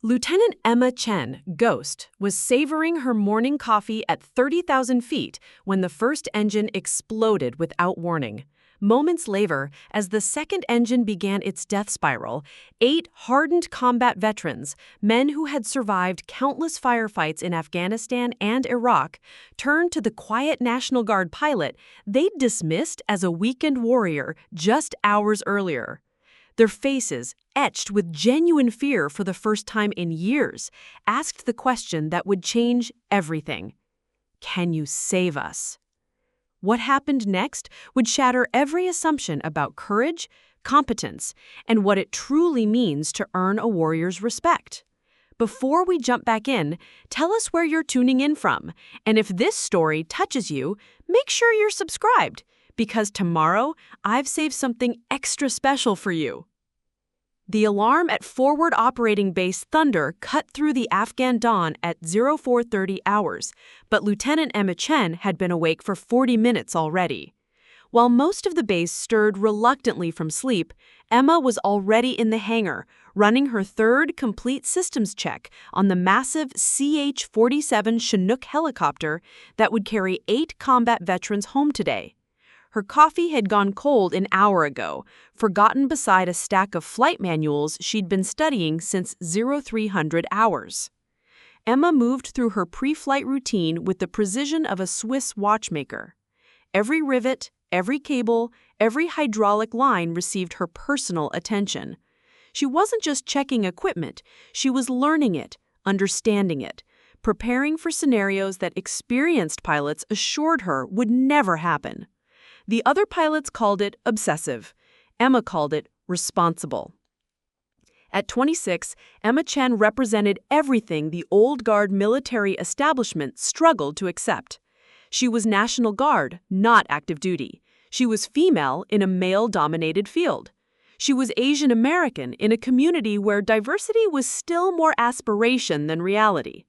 Lieutenant Emma Chen, Ghost, was savoring her morning coffee at 30,000 feet when the first engine exploded without warning. Moments later, as the second engine began its death spiral, 8 hardened combat veterans, men who had survived countless firefights in Afghanistan and Iraq, turned to the quiet National Guard pilot they'd dismissed as a weekend warrior just hours earlier. Their faces, etched with genuine fear for the first time in years, asked the question that would change everything. Can you save us? What happened next would shatter every assumption about courage, competence, and what it truly means to earn a warrior's respect. Before we jump back in, tell us where you're tuning in from, and if this story touches you, make sure you're subscribed, because tomorrow I've saved something extra special for you. The alarm at Forward Operating Base Thunder cut through the Afghan dawn at 0430 hours, but Lieutenant Emma Chen had been awake for 40 minutes already. While most of the base stirred reluctantly from sleep, Emma was already in the hangar, running her third complete systems check on the massive CH-47 Chinook helicopter that would carry 8 combat veterans home today. Her coffee had gone cold an hour ago, forgotten beside a stack of flight manuals she'd been studying since 0300 hours. Emma moved through her pre-flight routine with the precision of a Swiss watchmaker. Every rivet, every cable, every hydraulic line received her personal attention. She wasn't just checking equipment, she was learning it, understanding it, preparing for scenarios that experienced pilots assured her would never happen. The other pilots called it obsessive. Emma called it responsible. At 26, Emma Chen represented everything the old guard military establishment struggled to accept. She was National Guard, not active duty. She was female in a male-dominated field. She was Asian American in a community where diversity was still more aspiration than reality.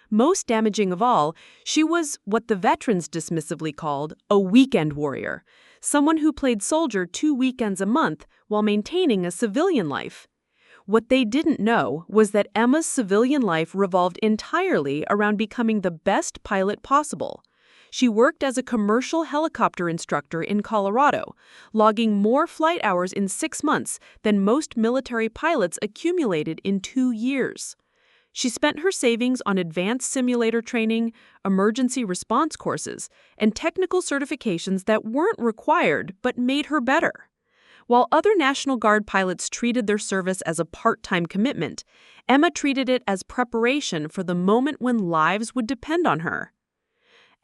Most damaging of all, she was what the veterans dismissively called a weekend warrior, someone who played soldier 2 weekends a month while maintaining a civilian life. What they didn't know was that Emma's civilian life revolved entirely around becoming the best pilot possible. She worked as a commercial helicopter instructor in Colorado, logging more flight hours in 6 months than most military pilots accumulated in 2 years. She spent her savings on advanced simulator training, emergency response courses, and technical certifications that weren't required but made her better. While other National Guard pilots treated their service as a part-time commitment, Emma treated it as preparation for the moment when lives would depend on her.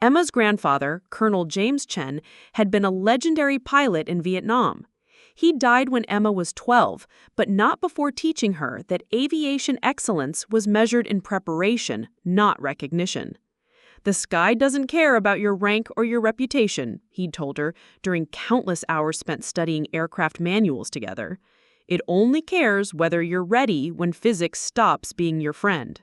Emma's grandfather, Colonel James Chen, had been a legendary pilot in Vietnam. He died when Emma was 12, but not before teaching her that aviation excellence was measured in preparation, not recognition. "The sky doesn't care about your rank or your reputation," he'd told her during countless hours spent studying aircraft manuals together. "It only cares whether you're ready when physics stops being your friend."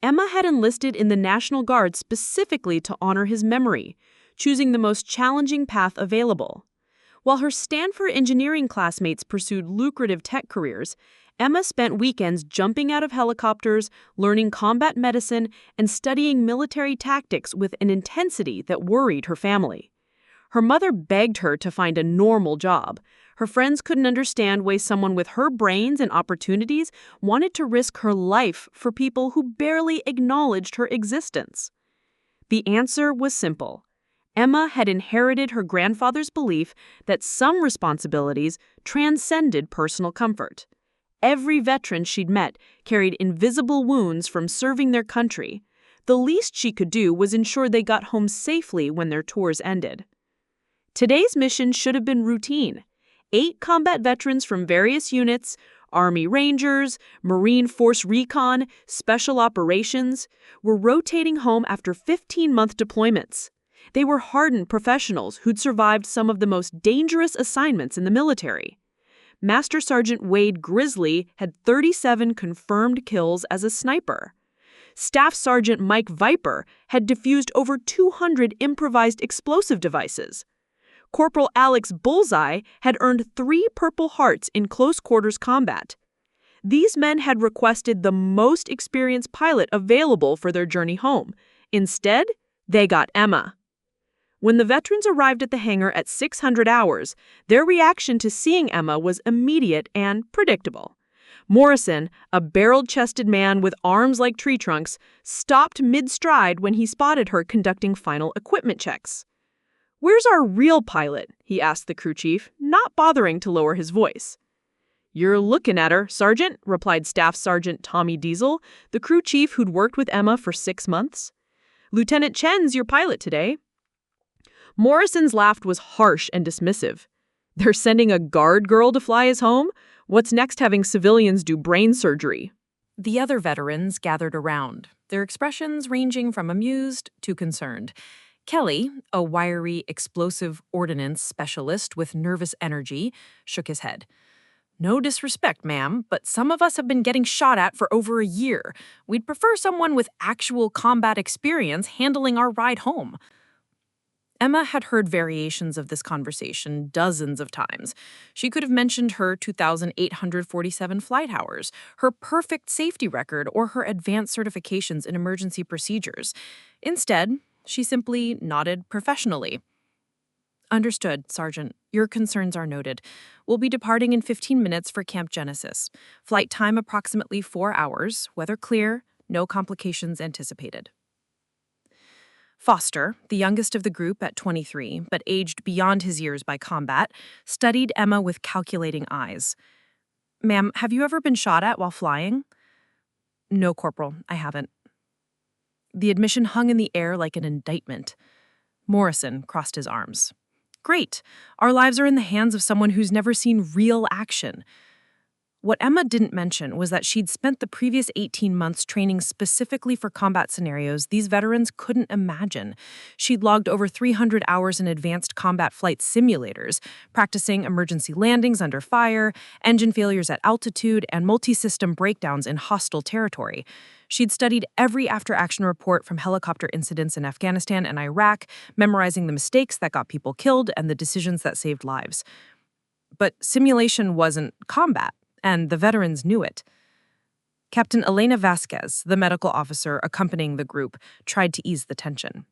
Emma had enlisted in the National Guard specifically to honor his memory, choosing the most challenging path available. While her Stanford engineering classmates pursued lucrative tech careers, Emma spent weekends jumping out of helicopters, learning combat medicine, and studying military tactics with an intensity that worried her family. Her mother begged her to find a normal job. Her friends couldn't understand why someone with her brains and opportunities wanted to risk her life for people who barely acknowledged her existence. The answer was simple. Emma had inherited her grandfather's belief that some responsibilities transcended personal comfort. Every veteran she'd met carried invisible wounds from serving their country. The least she could do was ensure they got home safely when their tours ended. Today's mission should have been routine. 8 combat veterans from various units, Army Rangers, Marine Force Recon, Special Operations, were rotating home after 15-month deployments. They were hardened professionals who'd survived some of the most dangerous assignments in the military. Master Sergeant Wade Grizzly had 37 confirmed kills as a sniper. Staff Sergeant Mike Viper had defused over 200 improvised explosive devices. Corporal Alex Bullseye had earned 3 Purple Hearts in close quarters combat. These men had requested the most experienced pilot available for their journey home. Instead, they got Emma. When the veterans arrived at the hangar at 600 hours, their reaction to seeing Emma was immediate and predictable. Morrison, a barrel-chested man with arms like tree trunks, stopped mid-stride when he spotted her conducting final equipment checks. "Where's our real pilot?" he asked the crew chief, not bothering to lower his voice. "You're looking at her, Sergeant," replied Staff Sergeant Tommy Diesel, the crew chief who'd worked with Emma for 6 months. "Lieutenant Chen's your pilot today." Morrison's laugh was harsh and dismissive. "They're sending a guard girl to fly us home? What's next having civilians do brain surgery?" The other veterans gathered around, their expressions ranging from amused to concerned. Kelly, a wiry, explosive ordnance specialist with nervous energy, shook his head. "No disrespect, ma'am, but some of us have been getting shot at for over a year. We'd prefer someone with actual combat experience handling our ride home." Emma had heard variations of this conversation dozens of times. She could have mentioned her 2,847 flight hours, her perfect safety record, or her advanced certifications in emergency procedures. Instead, she simply nodded professionally. "Understood, Sergeant. Your concerns are noted. We'll be departing in 15 minutes for Camp Genesis. Flight time approximately 4 hours, weather clear, no complications anticipated." Foster, the youngest of the group at 23, but aged beyond his years by combat, studied Emma with calculating eyes. "Ma'am, have you ever been shot at while flying?" "No, Corporal, I haven't." The admission hung in the air like an indictment. Morrison crossed his arms. "Great. Our lives are in the hands of someone who's never seen real action." What Emma didn't mention was that she'd spent the previous 18 months training specifically for combat scenarios these veterans couldn't imagine. She'd logged over 300 hours in advanced combat flight simulators, practicing emergency landings under fire, engine failures at altitude, and multi-system breakdowns in hostile territory. She'd studied every after-action report from helicopter incidents in Afghanistan and Iraq, memorizing the mistakes that got people killed and the decisions that saved lives. But simulation wasn't combat, and the veterans knew it. Captain Elena Vasquez, the medical officer accompanying the group, tried to ease the tension.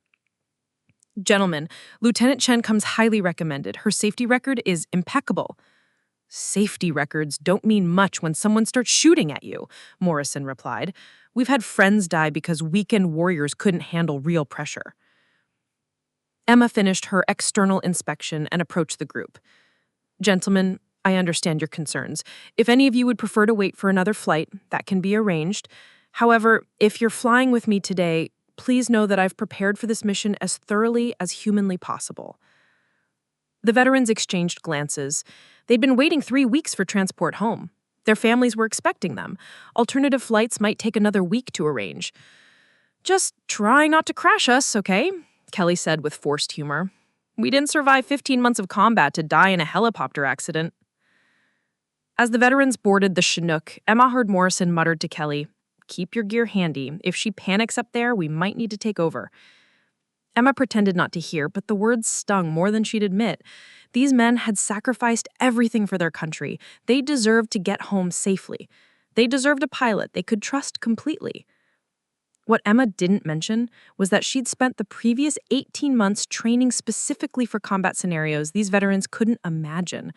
"Gentlemen, Lieutenant Chen comes highly recommended. Her safety record is impeccable." "Safety records don't mean much when someone starts shooting at you," Morrison replied. "We've had friends die because weekend warriors couldn't handle real pressure." Emma finished her external inspection and approached the group. "Gentlemen, I understand your concerns. If any of you would prefer to wait for another flight, that can be arranged. However, if you're flying with me today, please know that I've prepared for this mission as thoroughly as humanly possible." The veterans exchanged glances. They'd been waiting 3 weeks for transport home. Their families were expecting them. Alternative flights might take another week to arrange. "Just try not to crash us, okay?" Kelly said with forced humor. "We didn't survive 15 months of combat to die in a helicopter accident." As the veterans boarded the Chinook, Emma heard Morrison muttered to Kelly, "Keep your gear handy. If she panics up there, we might need to take over." Emma pretended not to hear, but the words stung more than she'd admit. These men had sacrificed everything for their country. They deserved to get home safely. They deserved a pilot they could trust completely. What Emma didn't mention was that she'd spent the previous 18 months training specifically for combat scenarios these veterans couldn't imagine.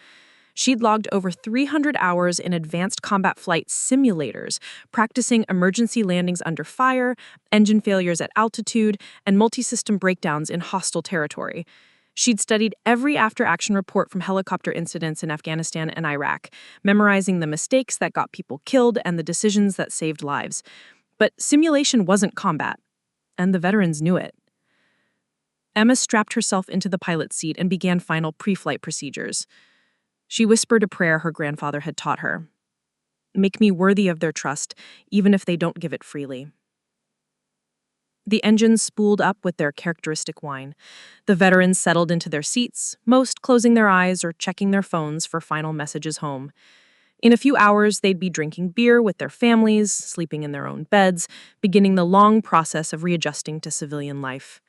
She'd logged over 300 hours in advanced combat flight simulators, practicing emergency landings under fire, engine failures at altitude, and multi-system breakdowns in hostile territory. She'd studied every after-action report from helicopter incidents in Afghanistan and Iraq, memorizing the mistakes that got people killed and the decisions that saved lives. But simulation wasn't combat, and the veterans knew it. Emma strapped herself into the pilot's seat and began final pre-flight procedures. She whispered a prayer her grandfather had taught her. "Make me worthy of their trust, even if they don't give it freely." The engines spooled up with their characteristic whine. The veterans settled into their seats, most closing their eyes or checking their phones for final messages home. In a few hours, they'd be drinking beer with their families, sleeping in their own beds, beginning the long process of readjusting to civilian life.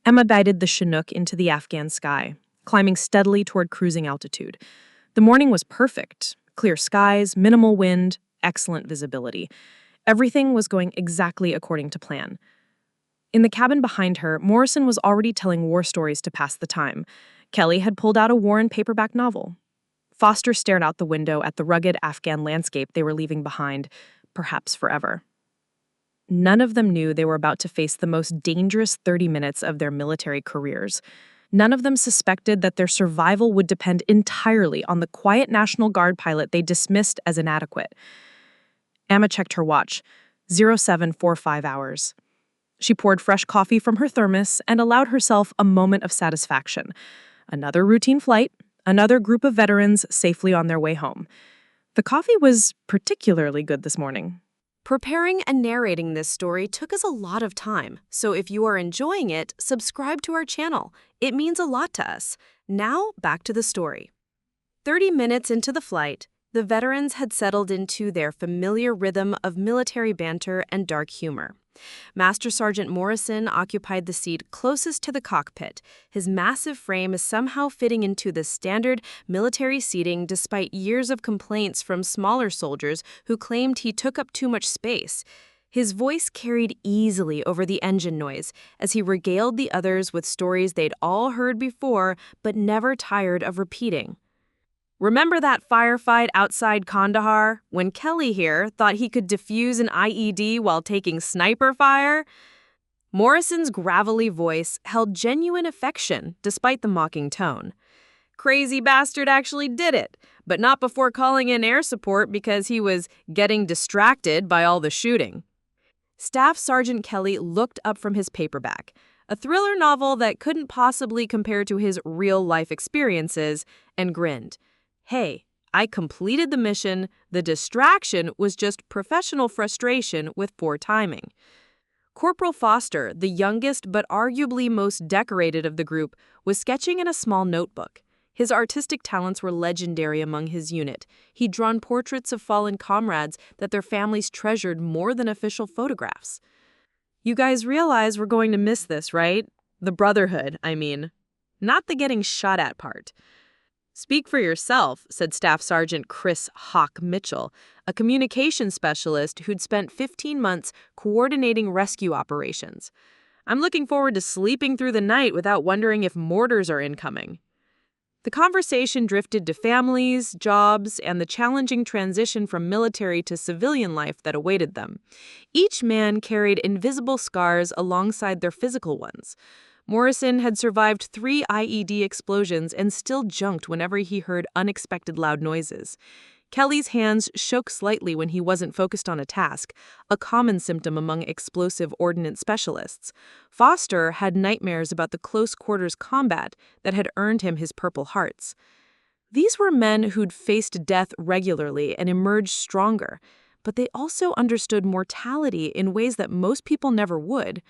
Emma guided the Chinook into the Afghan sky, climbing steadily toward cruising altitude. The morning was perfect. Clear skies, minimal wind, excellent visibility. Everything was going exactly according to plan. In the cabin behind her, Morrison was already telling war stories to pass the time. Kelly had pulled out a Warren paperback novel. Foster stared out the window at the rugged Afghan landscape they were leaving behind, perhaps forever. None of them knew they were about to face the most dangerous 30 minutes of their military careers. None of them suspected that their survival would depend entirely on the quiet National Guard pilot they dismissed as inadequate. Emma checked her watch. 0745 hours. She poured fresh coffee from her thermos and allowed herself a moment of satisfaction. Another routine flight, another group of veterans safely on their way home. The coffee was particularly good this morning. Preparing and narrating this story took us a lot of time, so if you are enjoying it, subscribe to our channel. It means a lot to us. Now, back to the story. 30 minutes into the flight, the veterans had settled into their familiar rhythm of military banter and dark humor. Master Sergeant Morrison occupied the seat closest to the cockpit. His massive frame is somehow fitting into the standard military seating despite years of complaints from smaller soldiers who claimed he took up too much space. His voice carried easily over the engine noise as he regaled the others with stories they'd all heard before but never tired of repeating. Remember that firefight outside Kandahar when Kelly here thought he could defuse an IED while taking sniper fire? Morrison's gravelly voice held genuine affection despite the mocking tone. Crazy bastard actually did it, but not before calling in air support because he was getting distracted by all the shooting. Staff Sergeant Kelly looked up from his paperback, a thriller novel that couldn't possibly compare to his real-life experiences, and grinned. Hey, I completed the mission. The distraction was just professional frustration with poor timing. Corporal Foster, the youngest but arguably most decorated of the group, was sketching in a small notebook. His artistic talents were legendary among his unit. He'd drawn portraits of fallen comrades that their families treasured more than official photographs. You guys realize we're going to miss this, right? The brotherhood, I mean. Not the getting shot at part. Speak for yourself, said Staff Sergeant Chris Hawk Mitchell, a communications specialist who'd spent 15 months coordinating rescue operations. I'm looking forward to sleeping through the night without wondering if mortars are incoming. The conversation drifted to families, jobs, and the challenging transition from military to civilian life that awaited them. Each man carried invisible scars alongside their physical ones. Morrison had survived 3 IED explosions and still junked whenever he heard unexpected loud noises. Kelly's hands shook slightly when he wasn't focused on a task, a common symptom among explosive ordnance specialists. Foster had nightmares about the close-quarters combat that had earned him his Purple Hearts. These were men who'd faced death regularly and emerged stronger, but they also understood mortality in ways that most people never would.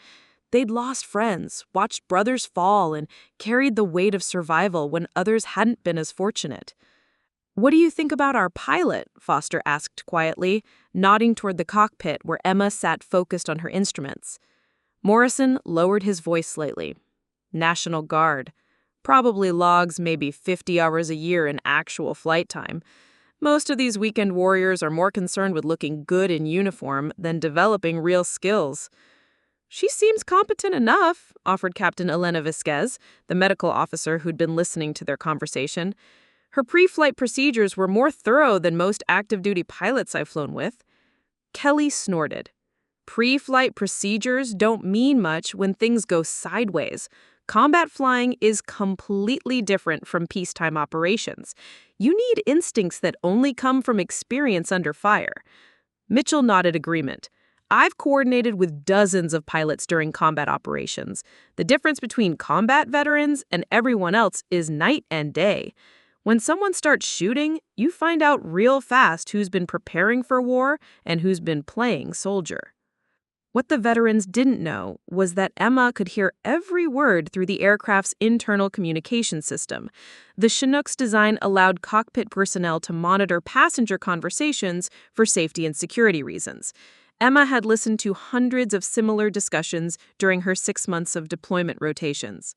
They'd lost friends, watched brothers fall, and carried the weight of survival when others hadn't been as fortunate. What do you think about our pilot? Foster asked quietly, nodding toward the cockpit where Emma sat focused on her instruments. Morrison lowered his voice slightly. National Guard. Probably logs maybe 50 hours a year in actual flight time. Most of these weekend warriors are more concerned with looking good in uniform than developing real skills. She seems competent enough, offered Captain Elena Vasquez, the medical officer who'd been listening to their conversation. Her pre-flight procedures were more thorough than most active-duty pilots I've flown with. Kelly snorted. Pre-flight procedures don't mean much when things go sideways. Combat flying is completely different from peacetime operations. You need instincts that only come from experience under fire. Mitchell nodded agreement. I've coordinated with dozens of pilots during combat operations. The difference between combat veterans and everyone else is night and day. When someone starts shooting, you find out real fast who's been preparing for war and who's been playing soldier. What the veterans didn't know was that Emma could hear every word through the aircraft's internal communication system. The Chinook's design allowed cockpit personnel to monitor passenger conversations for safety and security reasons. Emma had listened to hundreds of similar discussions during her 6 months of deployment rotations.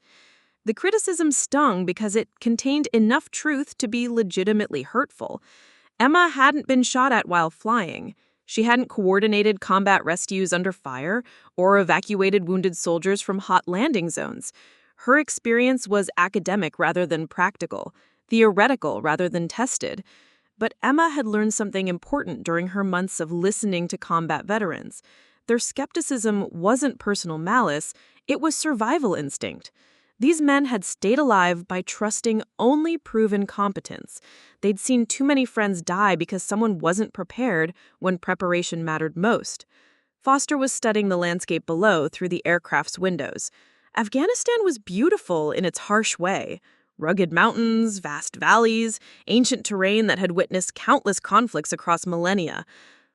The criticism stung because it contained enough truth to be legitimately hurtful. Emma hadn't been shot at while flying. She hadn't coordinated combat rescues under fire or evacuated wounded soldiers from hot landing zones. Her experience was academic rather than practical, theoretical rather than tested. But Emma had learned something important during her months of listening to combat veterans. Their skepticism wasn't personal malice, it was survival instinct. These men had stayed alive by trusting only proven competence. They'd seen too many friends die because someone wasn't prepared when preparation mattered most. Foster was studying the landscape below through the aircraft's windows. Afghanistan was beautiful in its harsh way. Rugged mountains, vast valleys, ancient terrain that had witnessed countless conflicts across millennia.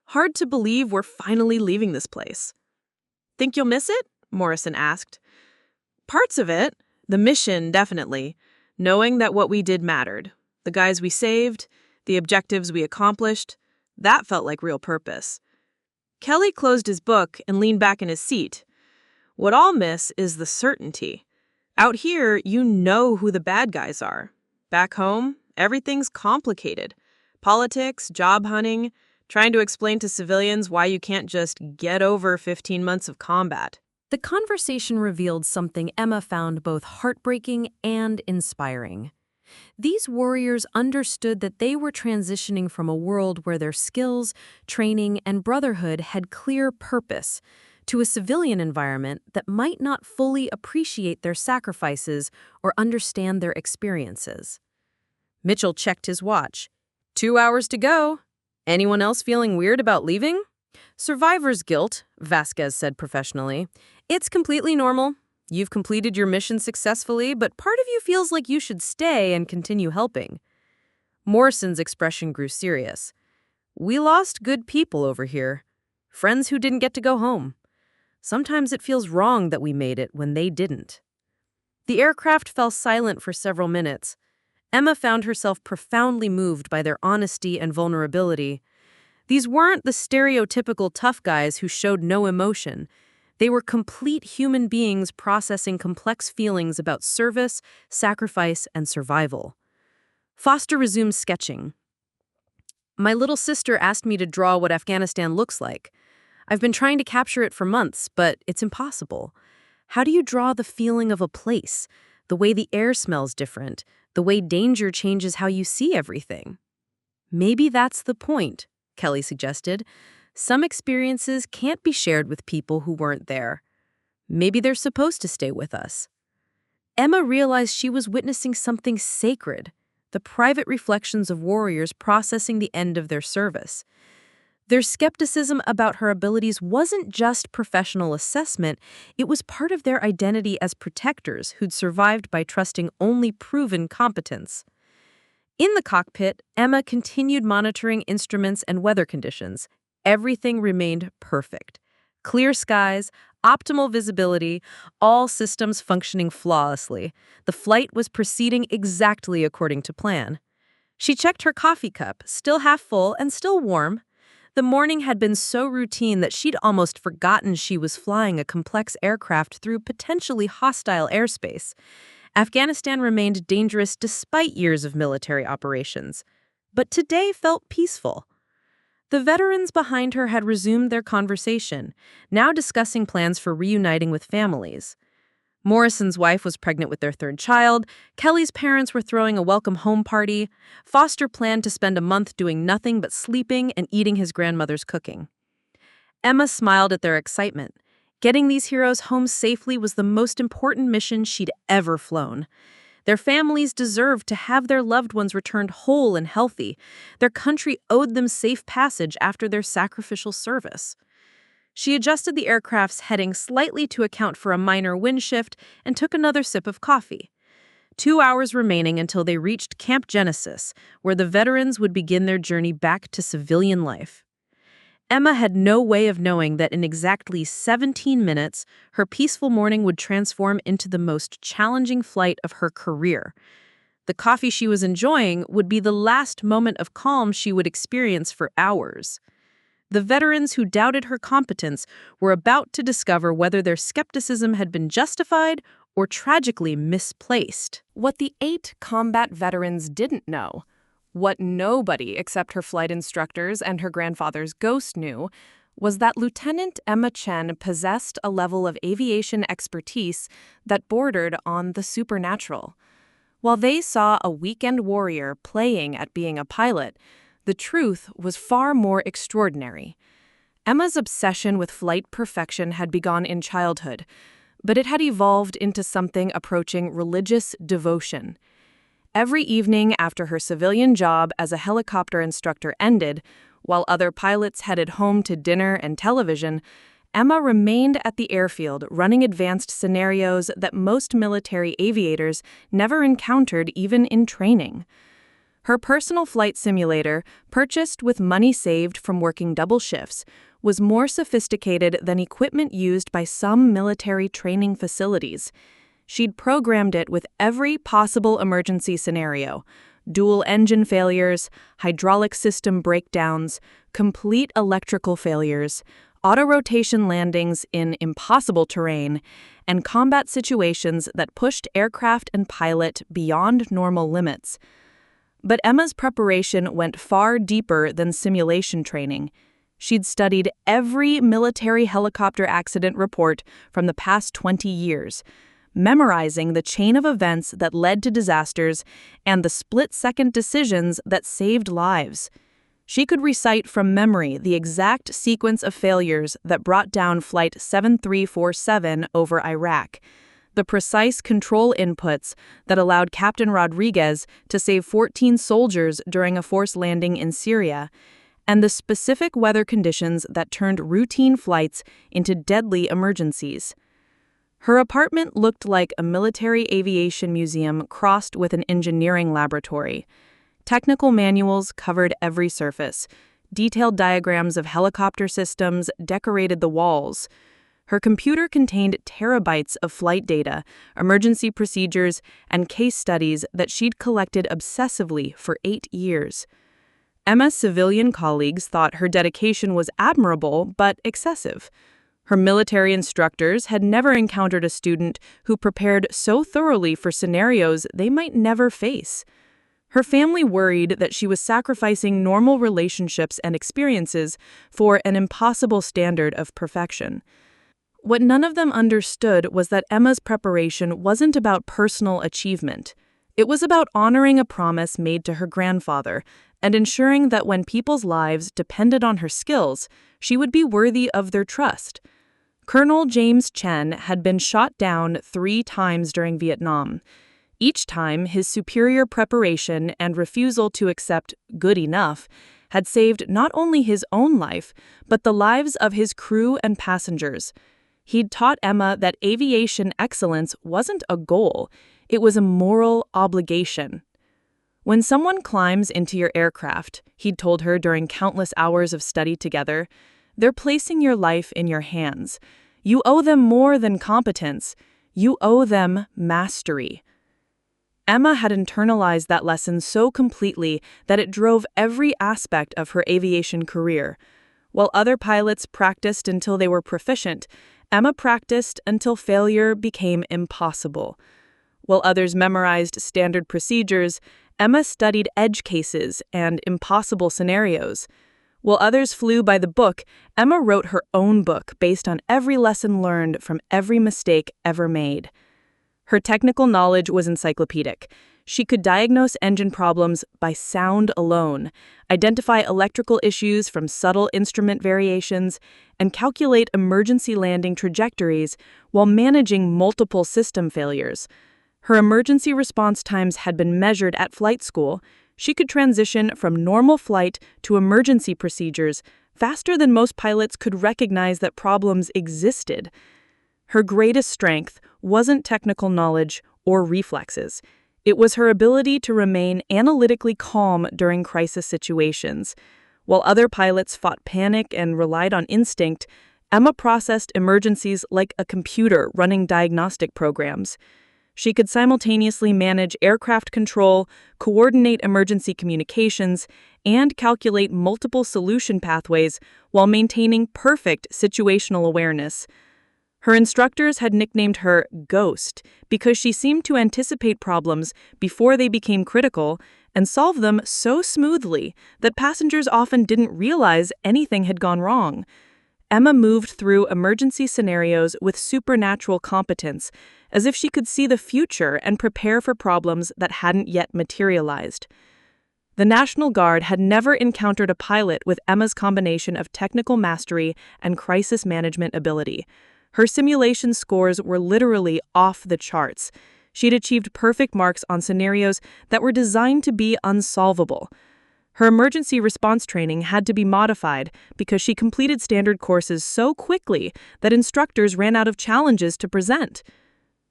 Hard to believe we're finally leaving this place. "Think you'll miss it?" Morrison asked. "Parts of it. The mission, definitely. Knowing that what we did mattered. The guys we saved, the objectives we accomplished, that felt like real purpose." Kelly closed his book and leaned back in his seat. "What I'll miss is the certainty. Out here, you know who the bad guys are. Back home, everything's complicated. Politics, job hunting, trying to explain to civilians why you can't just get over 15 months of combat." The conversation revealed something Emma found both heartbreaking and inspiring. These warriors understood that they were transitioning from a world where their skills, training, and brotherhood had clear purpose to a civilian environment that might not fully appreciate their sacrifices or understand their experiences. Mitchell checked his watch. 2 hours to go. Anyone else feeling weird about leaving? "Survivor's guilt," Vasquez said professionally. "It's completely normal. You've completed your mission successfully, but part of you feels like you should stay and continue helping." Morrison's expression grew serious. "We lost good people over here. Friends who didn't get to go home. Sometimes it feels wrong that we made it when they didn't." The aircraft fell silent for several minutes. Emma found herself profoundly moved by their honesty and vulnerability. These weren't the stereotypical tough guys who showed no emotion. They were complete human beings processing complex feelings about service, sacrifice, and survival. Foster resumed sketching. "My little sister asked me to draw what Afghanistan looks like. I've been trying to capture it for months, but it's impossible. How do you draw the feeling of a place, the way the air smells different, the way danger changes how you see everything?" "Maybe that's the point," Kelly suggested. "Some experiences can't be shared with people who weren't there. Maybe they're supposed to stay with us." Emma realized she was witnessing something sacred, the private reflections of warriors processing the end of their service. Their skepticism about her abilities wasn't just professional assessment, it was part of their identity as protectors who'd survived by trusting only proven competence. In the cockpit, Emma continued monitoring instruments and weather conditions. Everything remained perfect. Clear skies, optimal visibility, all systems functioning flawlessly. The flight was proceeding exactly according to plan. She checked her coffee cup, still half full and still warm. The morning had been so routine that she'd almost forgotten she was flying a complex aircraft through potentially hostile airspace. Afghanistan remained dangerous despite years of military operations. But today felt peaceful. The veterans behind her had resumed their conversation, now discussing plans for reuniting with families. Morrison's wife was pregnant with their third child, Kelly's parents were throwing a welcome home party, Foster planned to spend a month doing nothing but sleeping and eating his grandmother's cooking. Emma smiled at their excitement. Getting these heroes home safely was the most important mission she'd ever flown. Their families deserved to have their loved ones returned whole and healthy. Their country owed them safe passage after their sacrificial service. She adjusted the aircraft's heading slightly to account for a minor wind shift and took another sip of coffee. 2 hours remaining until they reached Camp Genesis, where the veterans would begin their journey back to civilian life. Emma had no way of knowing that in exactly 17 minutes, her peaceful morning would transform into the most challenging flight of her career. The coffee she was enjoying would be the last moment of calm she would experience for hours. The veterans who doubted her competence were about to discover whether their skepticism had been justified or tragically misplaced. What the 8 combat veterans didn't know What nobody except her flight instructors and her grandfather's ghost knew was that Lieutenant Emma Chen possessed a level of aviation expertise that bordered on the supernatural. While they saw a weekend warrior playing at being a pilot, the truth was far more extraordinary. Emma's obsession with flight perfection had begun in childhood, but it had evolved into something approaching religious devotion. Every evening after her civilian job as a helicopter instructor ended, while other pilots headed home to dinner and television, Emma remained at the airfield running advanced scenarios that most military aviators never encountered even in training. Her personal flight simulator, purchased with money saved from working double shifts, was more sophisticated than equipment used by some military training facilities. She'd programmed it with every possible emergency scenario: dual engine failures, hydraulic system breakdowns, complete electrical failures, auto-rotation landings in impossible terrain, and combat situations that pushed aircraft and pilot beyond normal limits. But Emma's preparation went far deeper than simulation training. She'd studied every military helicopter accident report from the past 20 years, memorizing the chain of events that led to disasters and the split-second decisions that saved lives. She could recite from memory the exact sequence of failures that brought down Flight 7347 over Iraq, the precise control inputs that allowed Captain Rodriguez to save 14 soldiers during a forced landing in Syria, and the specific weather conditions that turned routine flights into deadly emergencies. Her apartment looked like a military aviation museum crossed with an engineering laboratory. Technical manuals covered every surface. Detailed diagrams of helicopter systems decorated the walls. Her computer contained terabytes of flight data, emergency procedures, and case studies that she'd collected obsessively for 8 years. Emma's civilian colleagues thought her dedication was admirable but excessive. Her military instructors had never encountered a student who prepared so thoroughly for scenarios they might never face. Her family worried that she was sacrificing normal relationships and experiences for an impossible standard of perfection. What none of them understood was that Emma's preparation wasn't about personal achievement. It was about honoring a promise made to her grandfather and ensuring that when people's lives depended on her skills, she would be worthy of their trust. Colonel James Chen had been shot down 3 times during Vietnam. Each time, his superior preparation and refusal to accept good enough had saved not only his own life, but the lives of his crew and passengers. He'd taught Emma that aviation excellence wasn't a goal, it was a moral obligation. When someone climbs into your aircraft, he'd told her during countless hours of study together, they're placing your life in your hands. You owe them more than competence. You owe them mastery. Emma had internalized that lesson so completely that it drove every aspect of her aviation career. While other pilots practiced until they were proficient, Emma practiced until failure became impossible. While others memorized standard procedures, Emma studied edge cases and impossible scenarios. While others flew by the book, Emma wrote her own book based on every lesson learned from every mistake ever made. Her technical knowledge was encyclopedic. She could diagnose engine problems by sound alone, identify electrical issues from subtle instrument variations, and calculate emergency landing trajectories while managing multiple system failures. Her emergency response times had been measured at flight school. She could transition from normal flight to emergency procedures faster than most pilots could recognize that problems existed. Her greatest strength wasn't technical knowledge or reflexes. It was her ability to remain analytically calm during crisis situations. While other pilots fought panic and relied on instinct, Emma processed emergencies like a computer running diagnostic programs. She could simultaneously manage aircraft control, coordinate emergency communications, and calculate multiple solution pathways while maintaining perfect situational awareness. Her instructors had nicknamed her Ghost because she seemed to anticipate problems before they became critical and solve them so smoothly that passengers often didn't realize anything had gone wrong. Emma moved through emergency scenarios with supernatural competence, as if she could see the future and prepare for problems that hadn't yet materialized. The National Guard had never encountered a pilot with Emma's combination of technical mastery and crisis management ability. Her simulation scores were literally off the charts. She'd achieved perfect marks on scenarios that were designed to be unsolvable. Her emergency response training had to be modified because she completed standard courses so quickly that instructors ran out of challenges to present.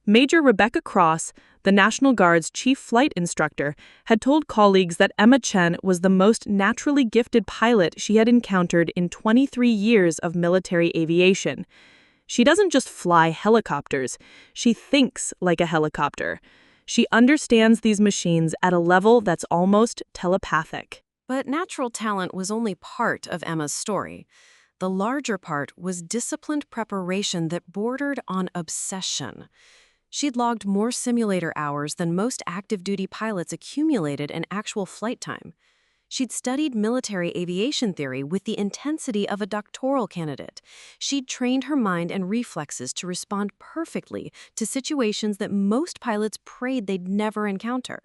Major Rebecca Cross, the National Guard's chief flight instructor, had told colleagues that Emma Chen was the most naturally gifted pilot she had encountered in 23 years of military aviation. She doesn't just fly helicopters, she thinks like a helicopter. She understands these machines at a level that's almost telepathic. But natural talent was only part of Emma's story. The larger part was disciplined preparation that bordered on obsession. She'd logged more simulator hours than most active-duty pilots accumulated in actual flight time. She'd studied military aviation theory with the intensity of a doctoral candidate. She'd trained her mind and reflexes to respond perfectly to situations that most pilots prayed they'd never encounter.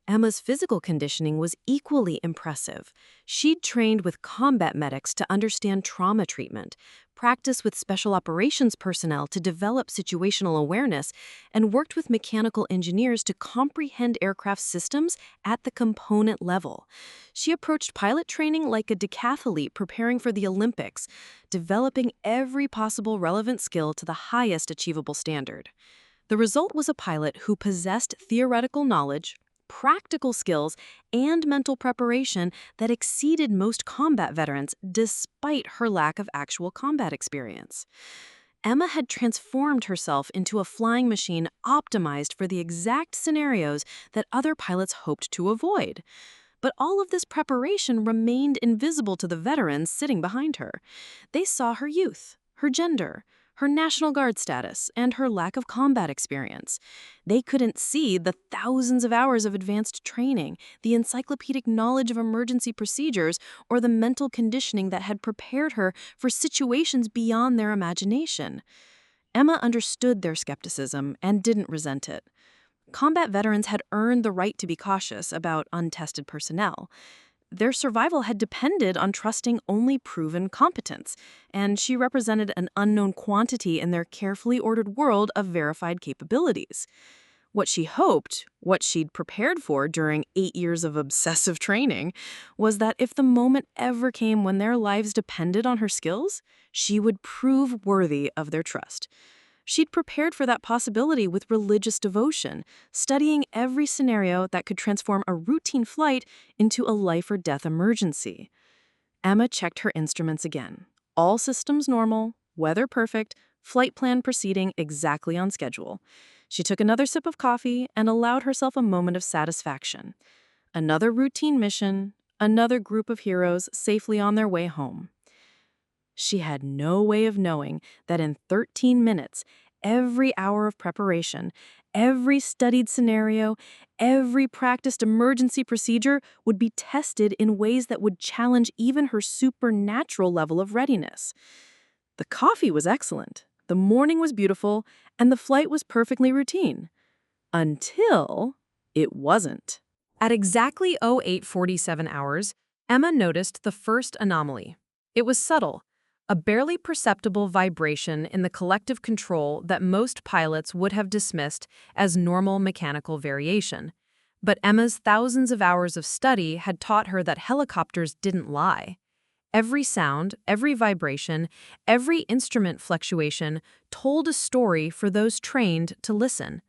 Emma's physical conditioning was equally impressive. She'd trained with combat medics to understand trauma treatment, practiced with special operations personnel to develop situational awareness, and worked with mechanical engineers to comprehend aircraft systems at the component level. She approached pilot training like a decathlete preparing for the Olympics, developing every possible relevant skill to the highest achievable standard. The result was a pilot who possessed theoretical knowledge, practical skills, and mental preparation that exceeded most combat veterans despite her lack of actual combat experience. Emma had transformed herself into a flying machine optimized for the exact scenarios that other pilots hoped to avoid. But all of this preparation remained invisible to the veterans sitting behind her. They saw her youth, her gender, her National Guard status, and her lack of combat experience. They couldn't see the thousands of hours of advanced training, the encyclopedic knowledge of emergency procedures, or the mental conditioning that had prepared her for situations beyond their imagination. Emma understood their skepticism and didn't resent it. Combat veterans had earned the right to be cautious about untested personnel. Their survival had depended on trusting only proven competence, and she represented an unknown quantity in their carefully ordered world of verified capabilities. What she hoped, what she'd prepared for during 8 years of obsessive training, was that if the moment ever came when their lives depended on her skills, she would prove worthy of their trust. She'd prepared for that possibility with religious devotion, studying every scenario that could transform a routine flight into a life-or-death emergency. Emma checked her instruments again. All systems normal, weather perfect, flight plan proceeding exactly on schedule. She took another sip of coffee and allowed herself a moment of satisfaction. Another routine mission, another group of heroes safely on their way home. She had no way of knowing that in 13 minutes, every hour of preparation, every studied scenario, every practiced emergency procedure would be tested in ways that would challenge even her supernatural level of readiness. The coffee was excellent, the morning was beautiful, and the flight was perfectly routine. Until it wasn't. At exactly 08:47 hours, Emma noticed the first anomaly. It was subtle. A barely perceptible vibration in the collective control that most pilots would have dismissed as normal mechanical variation. But Emma's thousands of hours of study had taught her that helicopters didn't lie. Every sound, every vibration, every instrument fluctuation told a story for those trained to listen.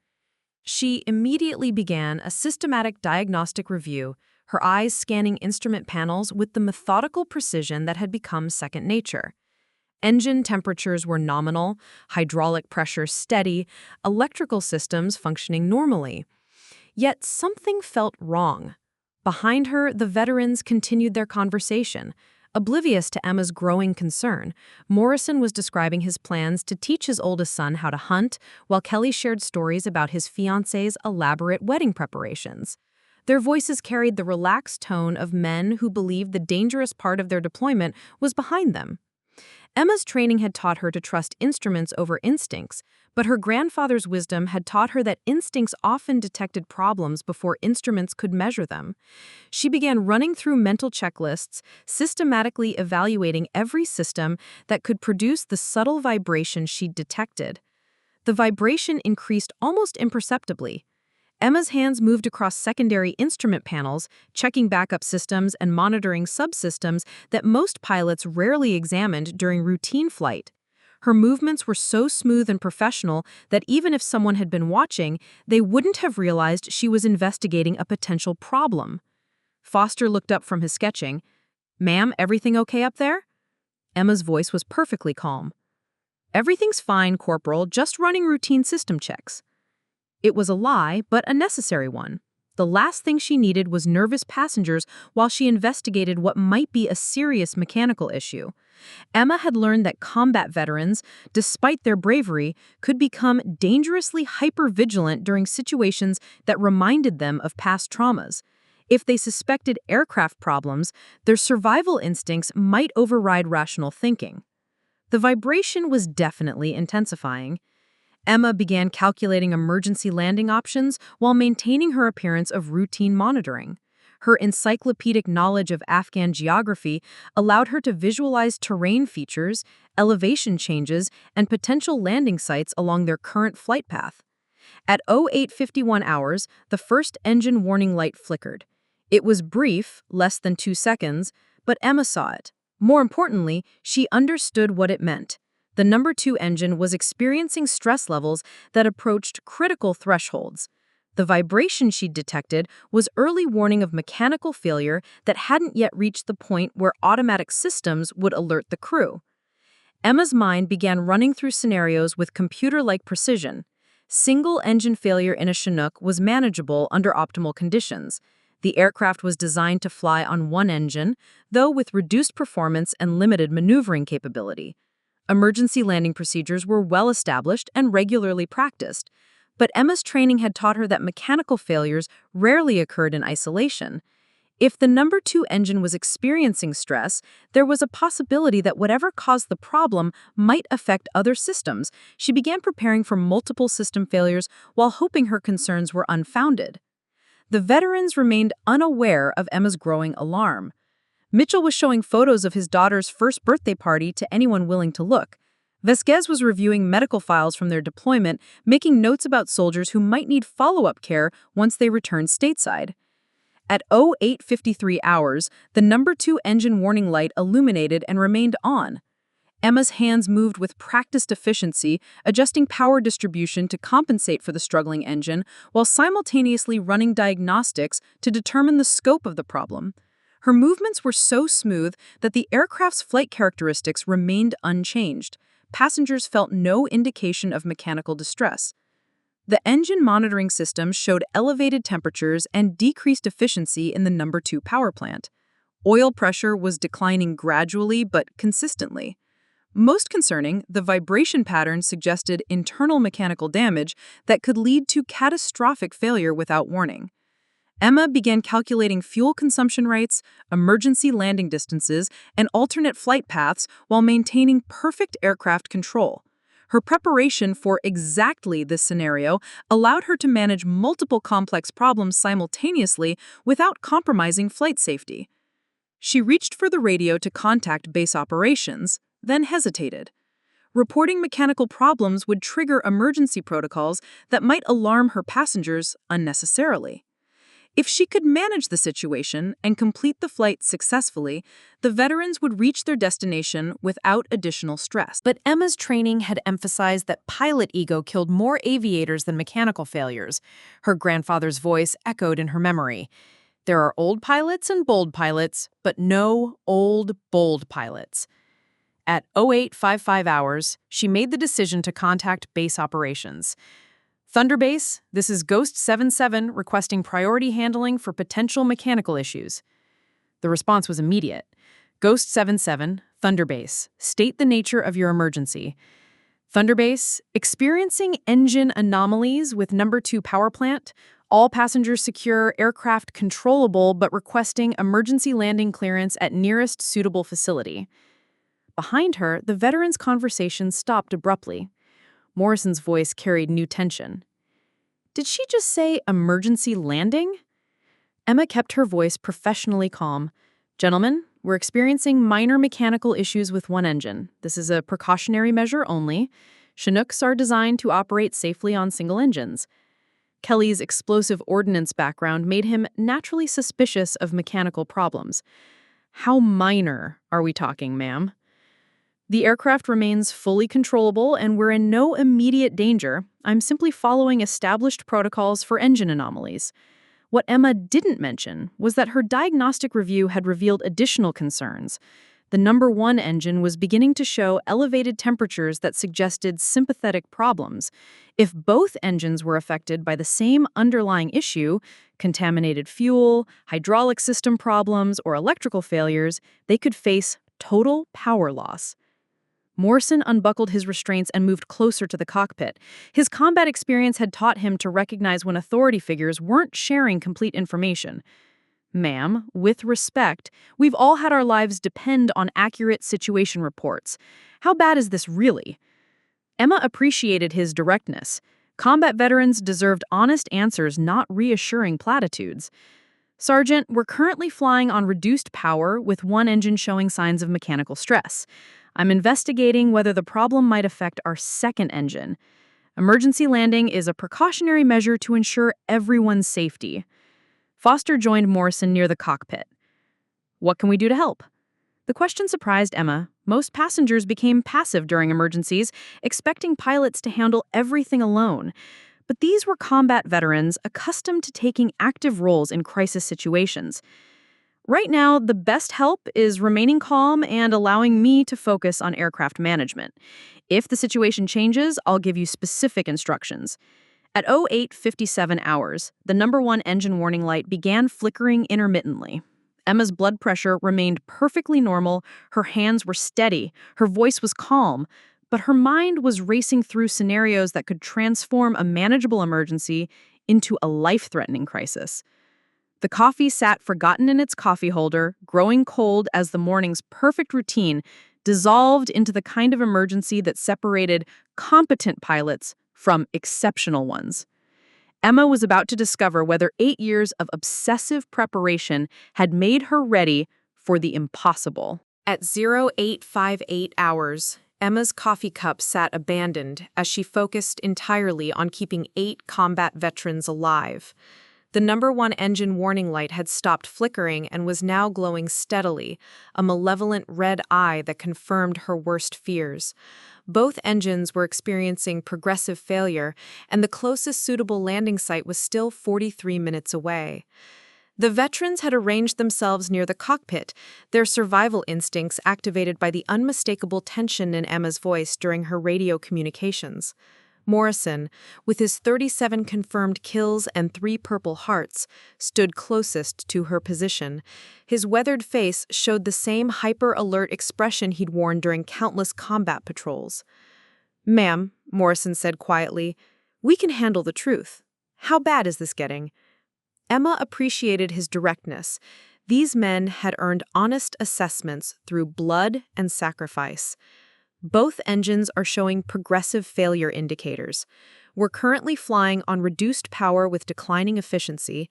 She immediately began a systematic diagnostic review, her eyes scanning instrument panels with the methodical precision that had become second nature. Engine temperatures were nominal, hydraulic pressure steady, electrical systems functioning normally. Yet something felt wrong. Behind her, the veterans continued their conversation. Oblivious to Emma's growing concern, Morrison was describing his plans to teach his oldest son how to hunt, while Kelly shared stories about his fiancé's elaborate wedding preparations. Their voices carried the relaxed tone of men who believed the dangerous part of their deployment was behind them. Emma's training had taught her to trust instruments over instincts, but her grandfather's wisdom had taught her that instincts often detected problems before instruments could measure them. She began running through mental checklists, systematically evaluating every system that could produce the subtle vibration she'd detected. The vibration increased almost imperceptibly. Emma's hands moved across secondary instrument panels, checking backup systems and monitoring subsystems that most pilots rarely examined during routine flight. Her movements were so smooth and professional that even if someone had been watching, they wouldn't have realized she was investigating a potential problem. Foster looked up from his sketching. "Ma'am, everything okay up there?" Emma's voice was perfectly calm. "Everything's fine, Corporal, just running routine system checks." It was a lie, but a necessary one. The last thing she needed was nervous passengers while she investigated what might be a serious mechanical issue. Emma had learned that combat veterans, despite their bravery, could become dangerously hypervigilant during situations that reminded them of past traumas. If they suspected aircraft problems, their survival instincts might override rational thinking. The vibration was definitely intensifying. Emma began calculating emergency landing options while maintaining her appearance of routine monitoring. Her encyclopedic knowledge of Afghan geography allowed her to visualize terrain features, elevation changes, and potential landing sites along their current flight path. At 0851 hours, the first engine warning light flickered. It was brief, less than 2 seconds, but Emma saw it. More importantly, she understood what it meant. The number 2 engine was experiencing stress levels that approached critical thresholds. The vibration she'd detected was early warning of mechanical failure that hadn't yet reached the point where automatic systems would alert the crew. Emma's mind began running through scenarios with computer-like precision. Single engine failure in a Chinook was manageable under optimal conditions. The aircraft was designed to fly on one engine, though with reduced performance and limited maneuvering capability. Emergency landing procedures were well established and regularly practiced, but Emma's training had taught her that mechanical failures rarely occurred in isolation. If the number 2 engine was experiencing stress, there was a possibility that whatever caused the problem might affect other systems. She began preparing for multiple system failures while hoping her concerns were unfounded. The veterans remained unaware of Emma's growing alarm. Mitchell was showing photos of his daughter's first birthday party to anyone willing to look. Vasquez was reviewing medical files from their deployment, making notes about soldiers who might need follow-up care once they returned stateside. At 0853 hours, the number 2 engine warning light illuminated and remained on. Emma's hands moved with practiced efficiency, adjusting power distribution to compensate for the struggling engine, while simultaneously running diagnostics to determine the scope of the problem. Her movements were so smooth that the aircraft's flight characteristics remained unchanged. Passengers felt no indication of mechanical distress. The engine monitoring system showed elevated temperatures and decreased efficiency in the number 2 power plant. Oil pressure was declining gradually but consistently. Most concerning, the vibration pattern suggested internal mechanical damage that could lead to catastrophic failure without warning. Emma began calculating fuel consumption rates, emergency landing distances, and alternate flight paths while maintaining perfect aircraft control. Her preparation for exactly this scenario allowed her to manage multiple complex problems simultaneously without compromising flight safety. She reached for the radio to contact base operations, then hesitated. Reporting mechanical problems would trigger emergency protocols that might alarm her passengers unnecessarily. If she could manage the situation and complete the flight successfully, the veterans would reach their destination without additional stress. But Emma's training had emphasized that pilot ego killed more aviators than mechanical failures. Her grandfather's voice echoed in her memory. There are old pilots and bold pilots, but no old, bold pilots. At 0855 hours, she made the decision to contact base operations. Thunder Base, this is Ghost 77 requesting priority handling for potential mechanical issues. The response was immediate. Ghost 77, Thunder Base, state the nature of your emergency. Thunder Base, experiencing engine anomalies with number 2 power plant. All passengers secure, aircraft controllable, but requesting emergency landing clearance at nearest suitable facility. Behind her, the veteran's conversation stopped abruptly. Morrison's voice carried new tension. Did she just say emergency landing? Emma kept her voice professionally calm. Gentlemen, we're experiencing minor mechanical issues with one engine. This is a precautionary measure only. Chinooks are designed to operate safely on single engines. Kelly's explosive ordnance background made him naturally suspicious of mechanical problems. How minor are we talking, ma'am? The aircraft remains fully controllable and we're in no immediate danger. I'm simply following established protocols for engine anomalies. What Emma didn't mention was that her diagnostic review had revealed additional concerns. The number 1 engine was beginning to show elevated temperatures that suggested sympathetic problems. If both engines were affected by the same underlying issue, contaminated fuel, hydraulic system problems, or electrical failures, they could face total power loss. Morrison unbuckled his restraints and moved closer to the cockpit. His combat experience had taught him to recognize when authority figures weren't sharing complete information. Ma'am, with respect, we've all had our lives depend on accurate situation reports. How bad is this really? Emma appreciated his directness. Combat veterans deserved honest answers, not reassuring platitudes. Sergeant, we're currently flying on reduced power with one engine showing signs of mechanical stress. I'm investigating whether the problem might affect our second engine. Emergency landing is a precautionary measure to ensure everyone's safety. Foster joined Morrison near the cockpit. What can we do to help? The question surprised Emma. Most passengers became passive during emergencies, expecting pilots to handle everything alone. But these were combat veterans accustomed to taking active roles in crisis situations. Right now, the best help is remaining calm and allowing me to focus on aircraft management. If the situation changes, I'll give you specific instructions. At 08:57 hours, the number 1 engine warning light began flickering intermittently. Emma's blood pressure remained perfectly normal, her hands were steady, her voice was calm, but her mind was racing through scenarios that could transform a manageable emergency into a life-threatening crisis. The coffee sat forgotten in its coffee holder, growing cold as the morning's perfect routine dissolved into the kind of emergency that separated competent pilots from exceptional ones. Emma was about to discover whether 8 years of obsessive preparation had made her ready for the impossible. At 0858 hours, Emma's coffee cup sat abandoned as she focused entirely on keeping 8 combat veterans alive. The number 1 engine warning light had stopped flickering and was now glowing steadily, a malevolent red eye that confirmed her worst fears. Both engines were experiencing progressive failure, and the closest suitable landing site was still 43 minutes away. The veterans had arranged themselves near the cockpit, their survival instincts activated by the unmistakable tension in Emma's voice during her radio communications. Morrison, with his 37 confirmed kills and 3 Purple Hearts, stood closest to her position. His weathered face showed the same hyper-alert expression he'd worn during countless combat patrols. "Ma'am," Morrison said quietly, "we can handle the truth. How bad is this getting?" Emma appreciated his directness. These men had earned honest assessments through blood and sacrifice. Both engines are showing progressive failure indicators. We're currently flying on reduced power with declining efficiency.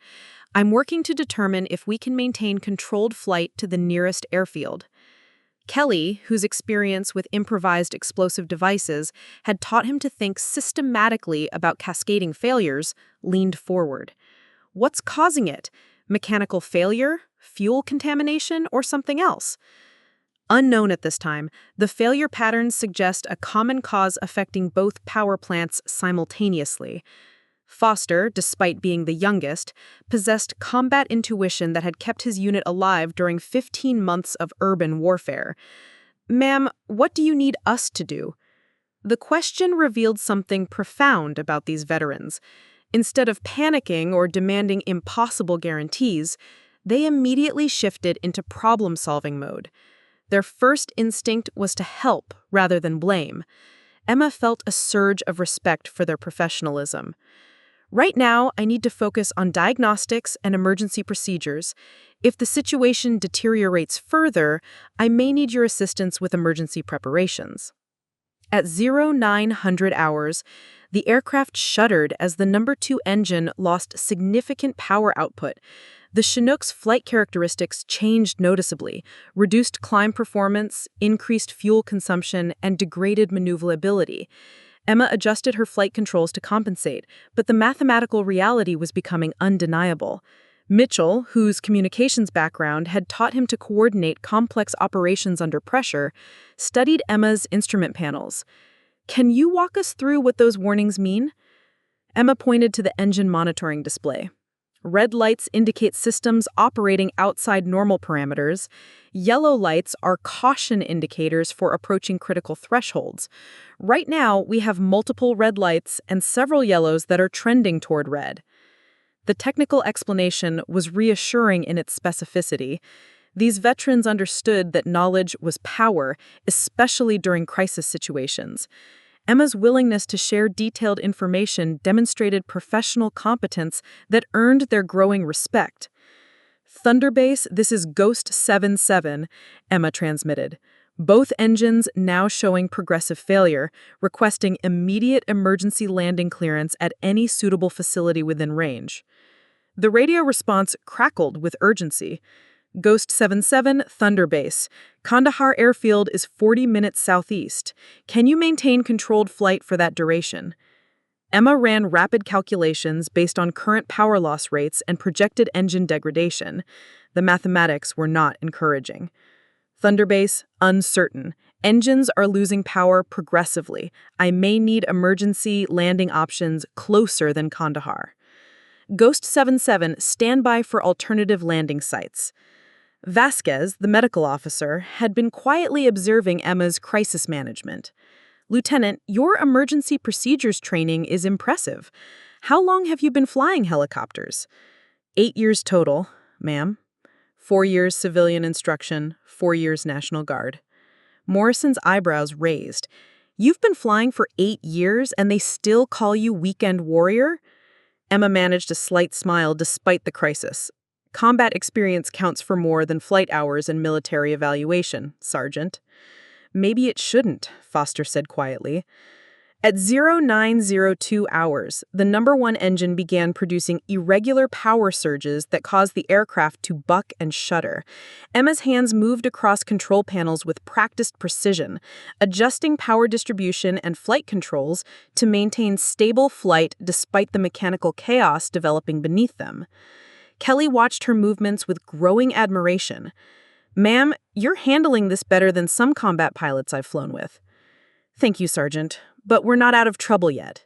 I'm working to determine if we can maintain controlled flight to the nearest airfield. Kelly, whose experience with improvised explosive devices had taught him to think systematically about cascading failures, leaned forward. What's causing it? Mechanical failure, fuel contamination, or something else? Unknown at this time, the failure patterns suggest a common cause affecting both power plants simultaneously. Foster, despite being the youngest, possessed combat intuition that had kept his unit alive during 15 months of urban warfare. "Ma'am, what do you need us to do?" The question revealed something profound about these veterans. Instead of panicking or demanding impossible guarantees, they immediately shifted into problem-solving mode. Their first instinct was to help rather than blame. Emma felt a surge of respect for their professionalism. Right now, I need to focus on diagnostics and emergency procedures. If the situation deteriorates further, I may need your assistance with emergency preparations. At 0900 hours, the aircraft shuddered as the number 2 engine lost significant power output. The Chinook's flight characteristics changed noticeably, reduced climb performance, increased fuel consumption, and degraded maneuverability. Emma adjusted her flight controls to compensate, but the mathematical reality was becoming undeniable. Mitchell, whose communications background had taught him to coordinate complex operations under pressure, studied Emma's instrument panels. "Can you walk us through what those warnings mean?" Emma pointed to the engine monitoring display. Red lights indicate systems operating outside normal parameters. Yellow lights are caution indicators for approaching critical thresholds. Right now, we have multiple red lights and several yellows that are trending toward red. The technical explanation was reassuring in its specificity. These veterans understood that knowledge was power, especially during crisis situations. Emma's willingness to share detailed information demonstrated professional competence that earned their growing respect. "Thunderbase, this is Ghost 77, Emma transmitted. Both engines now showing progressive failure, requesting immediate emergency landing clearance at any suitable facility within range." The radio response crackled with urgency. "Ghost 77, Thunderbase. Kandahar Airfield is 40 minutes southeast. Can you maintain controlled flight for that duration?" Emma ran rapid calculations based on current power loss rates and projected engine degradation. The mathematics were not encouraging. "Thunderbase, uncertain. Engines are losing power progressively. I may need emergency landing options closer than Kandahar." "Ghost 77, stand by for alternative landing sites." Vasquez, the medical officer, had been quietly observing Emma's crisis management. "Lieutenant, your emergency procedures training is impressive. How long have you been flying helicopters?" 8 years total, ma'am. 4 years civilian instruction, 4 years National Guard." Morrison's eyebrows raised. "You've been flying for 8 years and they still call you weekend warrior?" Emma managed a slight smile despite the crisis. "Combat experience counts for more than flight hours in military evaluation, Sergeant." "Maybe it shouldn't," Foster said quietly. At 0902 hours, the number 1 engine began producing irregular power surges that caused the aircraft to buck and shudder. Emma's hands moved across control panels with practiced precision, adjusting power distribution and flight controls to maintain stable flight despite the mechanical chaos developing beneath them. Kelly watched her movements with growing admiration. "Ma'am, you're handling this better than some combat pilots I've flown with." "Thank you, Sergeant, but we're not out of trouble yet."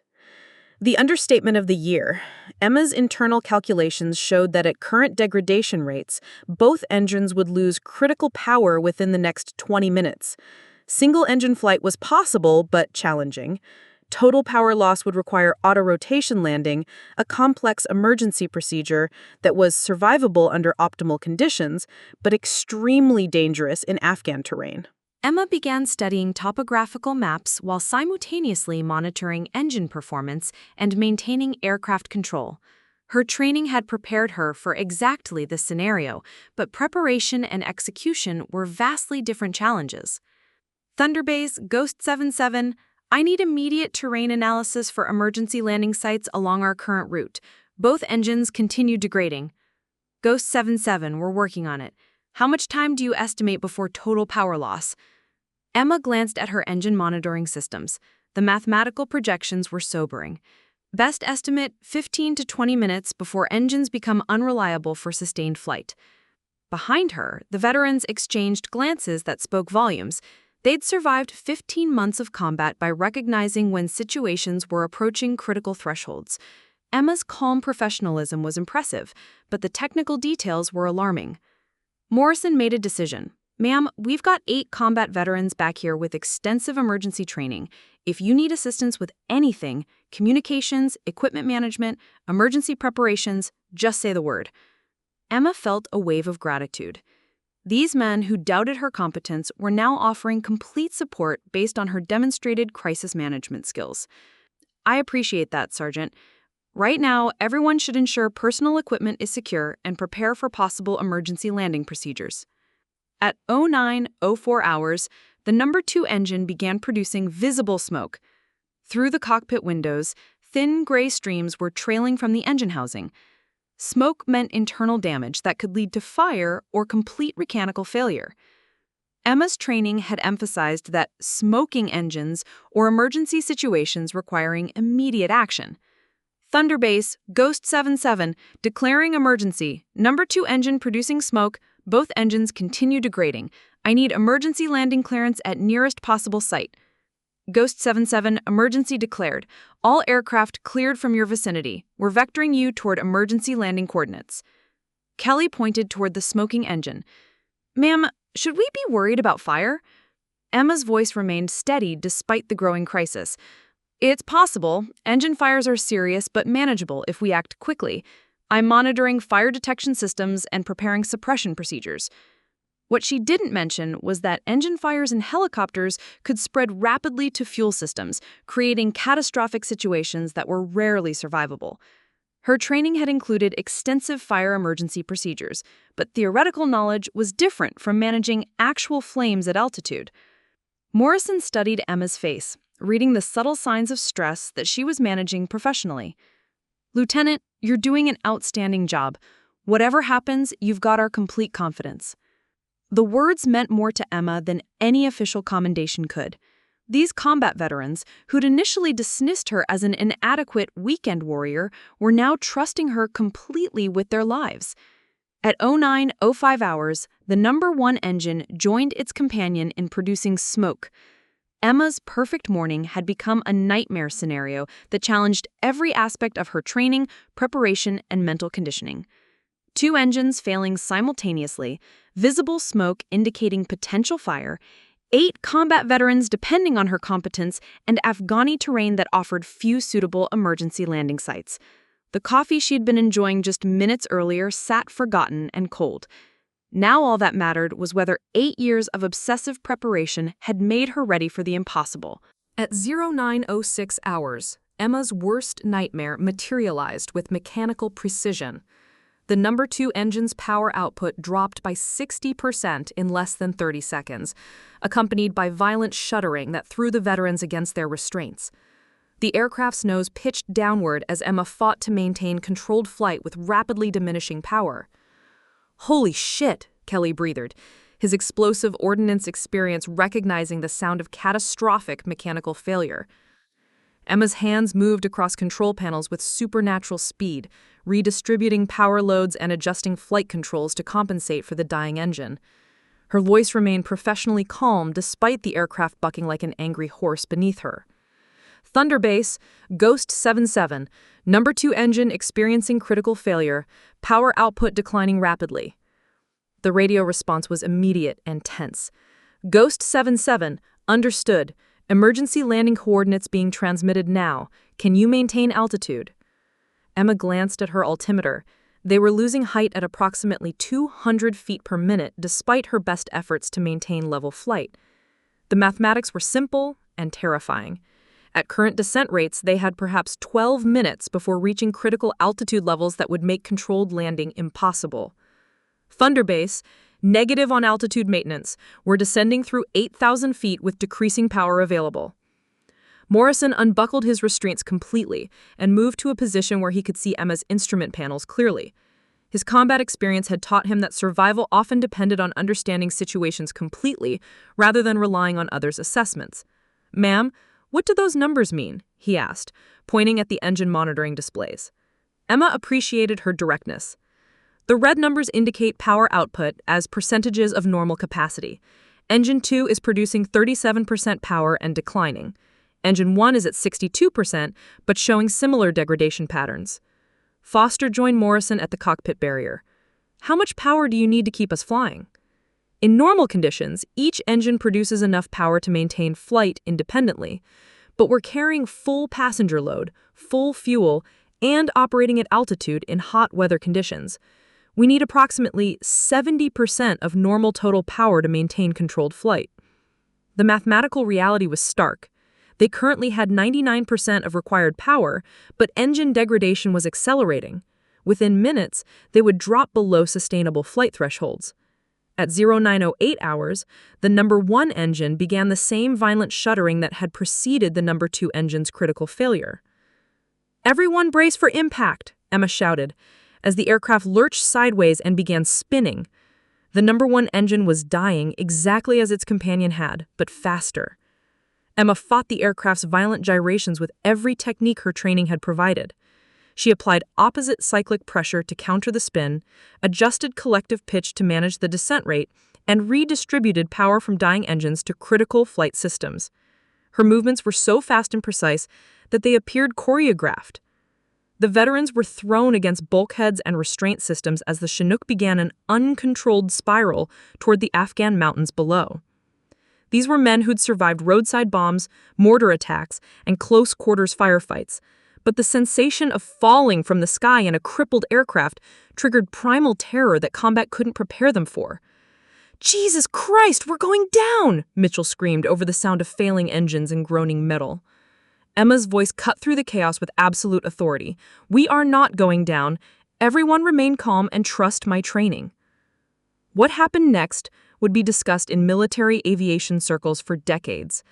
The understatement of the year. Emma's internal calculations showed that at current degradation rates, both engines would lose critical power within the next 20 minutes. Single-engine flight was possible, but challenging. Total power loss would require auto-rotation landing, a complex emergency procedure that was survivable under optimal conditions, but extremely dangerous in Afghan terrain. Emma began studying topographical maps while simultaneously monitoring engine performance and maintaining aircraft control. Her training had prepared her for exactly this scenario, but preparation and execution were vastly different challenges. "Thunderbase, Ghost 77, I need immediate terrain analysis for emergency landing sites along our current route. Both engines continue degrading." "Ghost 77, we're working on it. How much time do you estimate before total power loss?" Emma glanced at her engine monitoring systems. The mathematical projections were sobering. Best estimate, 15 to 20 minutes before engines become unreliable for sustained flight. Behind her, the veterans exchanged glances that spoke volumes. They'd survived 15 months of combat by recognizing when situations were approaching critical thresholds. Emma's calm professionalism was impressive, but the technical details were alarming. Morrison made a decision. "Ma'am, we've got 8 combat veterans back here with extensive emergency training. If you need assistance with anything, communications, equipment management, emergency preparations, just say the word." Emma felt a wave of gratitude. These men who doubted her competence were now offering complete support based on her demonstrated crisis management skills. "I appreciate that, Sergeant. Right now, everyone should ensure personal equipment is secure and prepare for possible emergency landing procedures. At 09:04 hours, the number 2 engine began producing visible smoke. Through the cockpit windows, thin gray streams were trailing from the engine housing. Smoke meant internal damage that could lead to fire or complete mechanical failure. Emma's training had emphasized that smoking engines or emergency situations requiring immediate action. Thunderbase, Ghost 77, declaring emergency. Number 2 engine producing smoke. Both engines continue degrading. I need emergency landing clearance at nearest possible site. Ghost 77, emergency declared. All aircraft cleared from your vicinity. We're vectoring you toward emergency landing coordinates. Kelly pointed toward the smoking engine. Ma'am, should we be worried about fire? Emma's voice remained steady despite the growing crisis. It's possible. Engine fires are serious but manageable if we act quickly. I'm monitoring fire detection systems and preparing suppression procedures. What she didn't mention was that engine fires in helicopters could spread rapidly to fuel systems, creating catastrophic situations that were rarely survivable. Her training had included extensive fire emergency procedures, but theoretical knowledge was different from managing actual flames at altitude. Morrison studied Emma's face, reading the subtle signs of stress that she was managing professionally. Lieutenant, you're doing an outstanding job. Whatever happens, you've got our complete confidence. The words meant more to Emma than any official commendation could. These combat veterans, who'd initially dismissed her as an inadequate weekend warrior, were now trusting her completely with their lives. At 09:05 hours, the number 1 engine joined its companion in producing smoke. Emma's perfect morning had become a nightmare scenario that challenged every aspect of her training, preparation, and mental conditioning. 2 engines failing simultaneously, visible smoke indicating potential fire, 8 combat veterans depending on her competence, and Afghani terrain that offered few suitable emergency landing sites. The coffee she'd been enjoying just minutes earlier sat forgotten and cold. Now all that mattered was whether 8 years of obsessive preparation had made her ready for the impossible. At 09:06 hours, Emma's worst nightmare materialized with mechanical precision. The number 2 engine's power output dropped by 60% in less than 30 seconds, accompanied by violent shuddering that threw the veterans against their restraints. The aircraft's nose pitched downward as Emma fought to maintain controlled flight with rapidly diminishing power. Holy shit, Kelly breathed, his explosive ordnance experience recognizing the sound of catastrophic mechanical failure. Emma's hands moved across control panels with supernatural speed, redistributing power loads and adjusting flight controls to compensate for the dying engine. Her voice remained professionally calm despite the aircraft bucking like an angry horse beneath her. Thunderbase, Ghost 77, number 2 engine experiencing critical failure, power output declining rapidly. The radio response was immediate and tense. Ghost 77, understood. Emergency landing coordinates being transmitted now. Can you maintain altitude? Emma glanced at her altimeter. They were losing height at approximately 200 feet per minute despite her best efforts to maintain level flight. The mathematics were simple and terrifying. At current descent rates, they had perhaps 12 minutes before reaching critical altitude levels that would make controlled landing impossible. Thunderbase, negative on altitude maintenance. We're descending through 8,000 feet with decreasing power available. Morrison unbuckled his restraints completely and moved to a position where he could see Emma's instrument panels clearly. His combat experience had taught him that survival often depended on understanding situations completely rather than relying on others' assessments. Ma'am, what do those numbers mean? He asked, pointing at the engine monitoring displays. Emma appreciated her directness. The red numbers indicate power output as percentages of normal capacity. Engine 2 is producing 37% power and declining. Engine 1 is at 62%, but showing similar degradation patterns. Foster joined Morrison at the cockpit barrier. How much power do you need to keep us flying? In normal conditions, each engine produces enough power to maintain flight independently, but we're carrying full passenger load, full fuel, and operating at altitude in hot weather conditions. We need approximately 70% of normal total power to maintain controlled flight. The mathematical reality was stark. They currently had 99% of required power, but engine degradation was accelerating. Within minutes, they would drop below sustainable flight thresholds. At 0908 hours, the number 1 engine began the same violent shuddering that had preceded the number 2 engine's critical failure. "Everyone brace for impact," Emma shouted, as the aircraft lurched sideways and began spinning. The number 1 engine was dying exactly as its companion had, but faster. Emma fought the aircraft's violent gyrations with every technique her training had provided. She applied opposite cyclic pressure to counter the spin, adjusted collective pitch to manage the descent rate, and redistributed power from dying engines to critical flight systems. Her movements were so fast and precise that they appeared choreographed. The veterans were thrown against bulkheads and restraint systems as the Chinook began an uncontrolled spiral toward the Afghan mountains below. These were men who'd survived roadside bombs, mortar attacks, and close-quarters firefights, but the sensation of falling from the sky in a crippled aircraft triggered primal terror that combat couldn't prepare them for. "Jesus Christ, we're going down!" Mitchell screamed over the sound of failing engines and groaning metal. Emma's voice cut through the chaos with absolute authority. "We are not going down. Everyone remain calm and trust my training." What happened next would be discussed in military aviation circles for decades.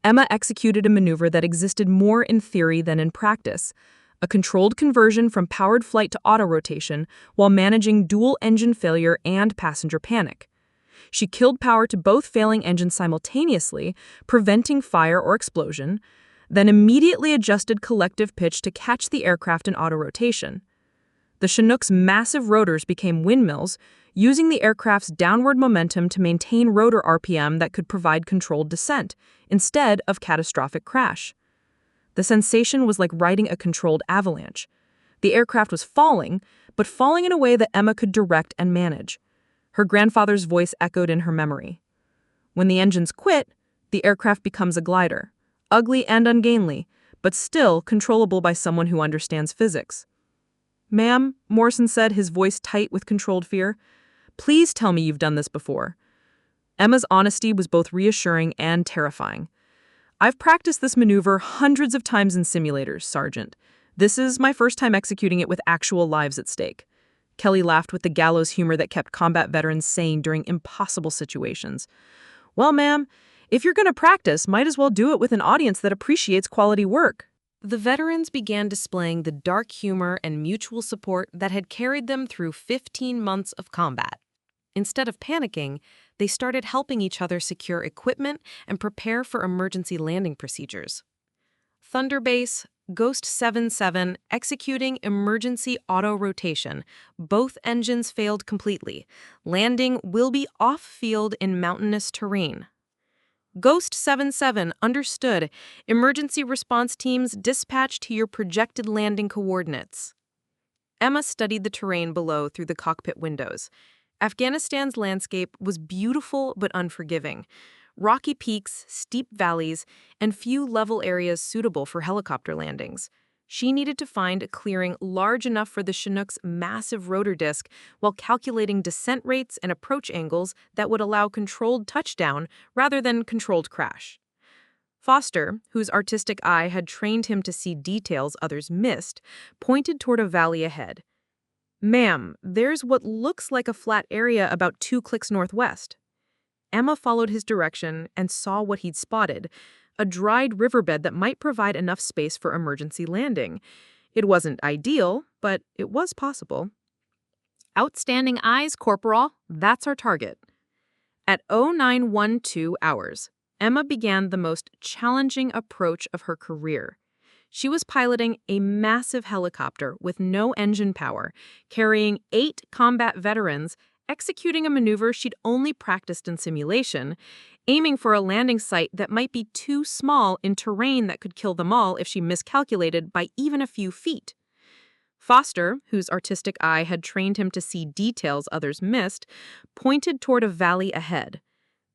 Emma executed a maneuver that existed more in theory than in practice, a controlled conversion from powered flight to auto-rotation while managing dual engine failure and passenger panic. She killed power to both failing engines simultaneously, preventing fire or explosion, then immediately adjusted collective pitch to catch the aircraft in auto-rotation. The Chinook's massive rotors became windmills, using the aircraft's downward momentum to maintain rotor RPM that could provide controlled descent, instead of catastrophic crash. The sensation was like riding a controlled avalanche. The aircraft was falling, but falling in a way that Emma could direct and manage. Her grandfather's voice echoed in her memory. "When the engines quit, the aircraft becomes a glider. Ugly and ungainly, but still controllable by someone who understands physics." "Ma'am," Morrison said, his voice tight with controlled fear, "please tell me you've done this before." Emma's honesty was both reassuring and terrifying. "I've practiced this maneuver hundreds of times in simulators, Sergeant. This is my first time executing it with actual lives at stake." Kelly laughed with the gallows humor that kept combat veterans sane during impossible situations. "Well, ma'am, if you're going to practice, might as well do it with an audience that appreciates quality work." The veterans began displaying the dark humor and mutual support that had carried them through 15 months of combat. Instead of panicking, they started helping each other secure equipment and prepare for emergency landing procedures. Thunder Base, Ghost 77, executing emergency auto-rotation. Both engines failed completely. Landing will be off-field in mountainous terrain. Ghost 77, understood. Emergency response teams dispatched to your projected landing coordinates. Emma studied the terrain below through the cockpit windows. Afghanistan's landscape was beautiful but unforgiving. Rocky peaks, steep valleys, and few level areas suitable for helicopter landings. She needed to find a clearing large enough for the Chinook's massive rotor disc while calculating descent rates and approach angles that would allow controlled touchdown rather than controlled crash. Foster, whose artistic eye had trained him to see details others missed, pointed toward a valley ahead. "Ma'am, there's what looks like a flat area about 2 clicks northwest." Emma followed his direction and saw what he'd spotted, a dried riverbed that might provide enough space for emergency landing. It wasn't ideal, but it was possible. "Outstanding eyes, Corporal. That's our target." At 0912 hours, Emma began the most challenging approach of her career. She was piloting a massive helicopter with no engine power, carrying 8 combat veterans, executing a maneuver she'd only practiced in simulation, aiming for a landing site that might be too small in terrain that could kill them all if she miscalculated by even a few feet. Foster, whose artistic eye had trained him to see details others missed, pointed toward a valley ahead.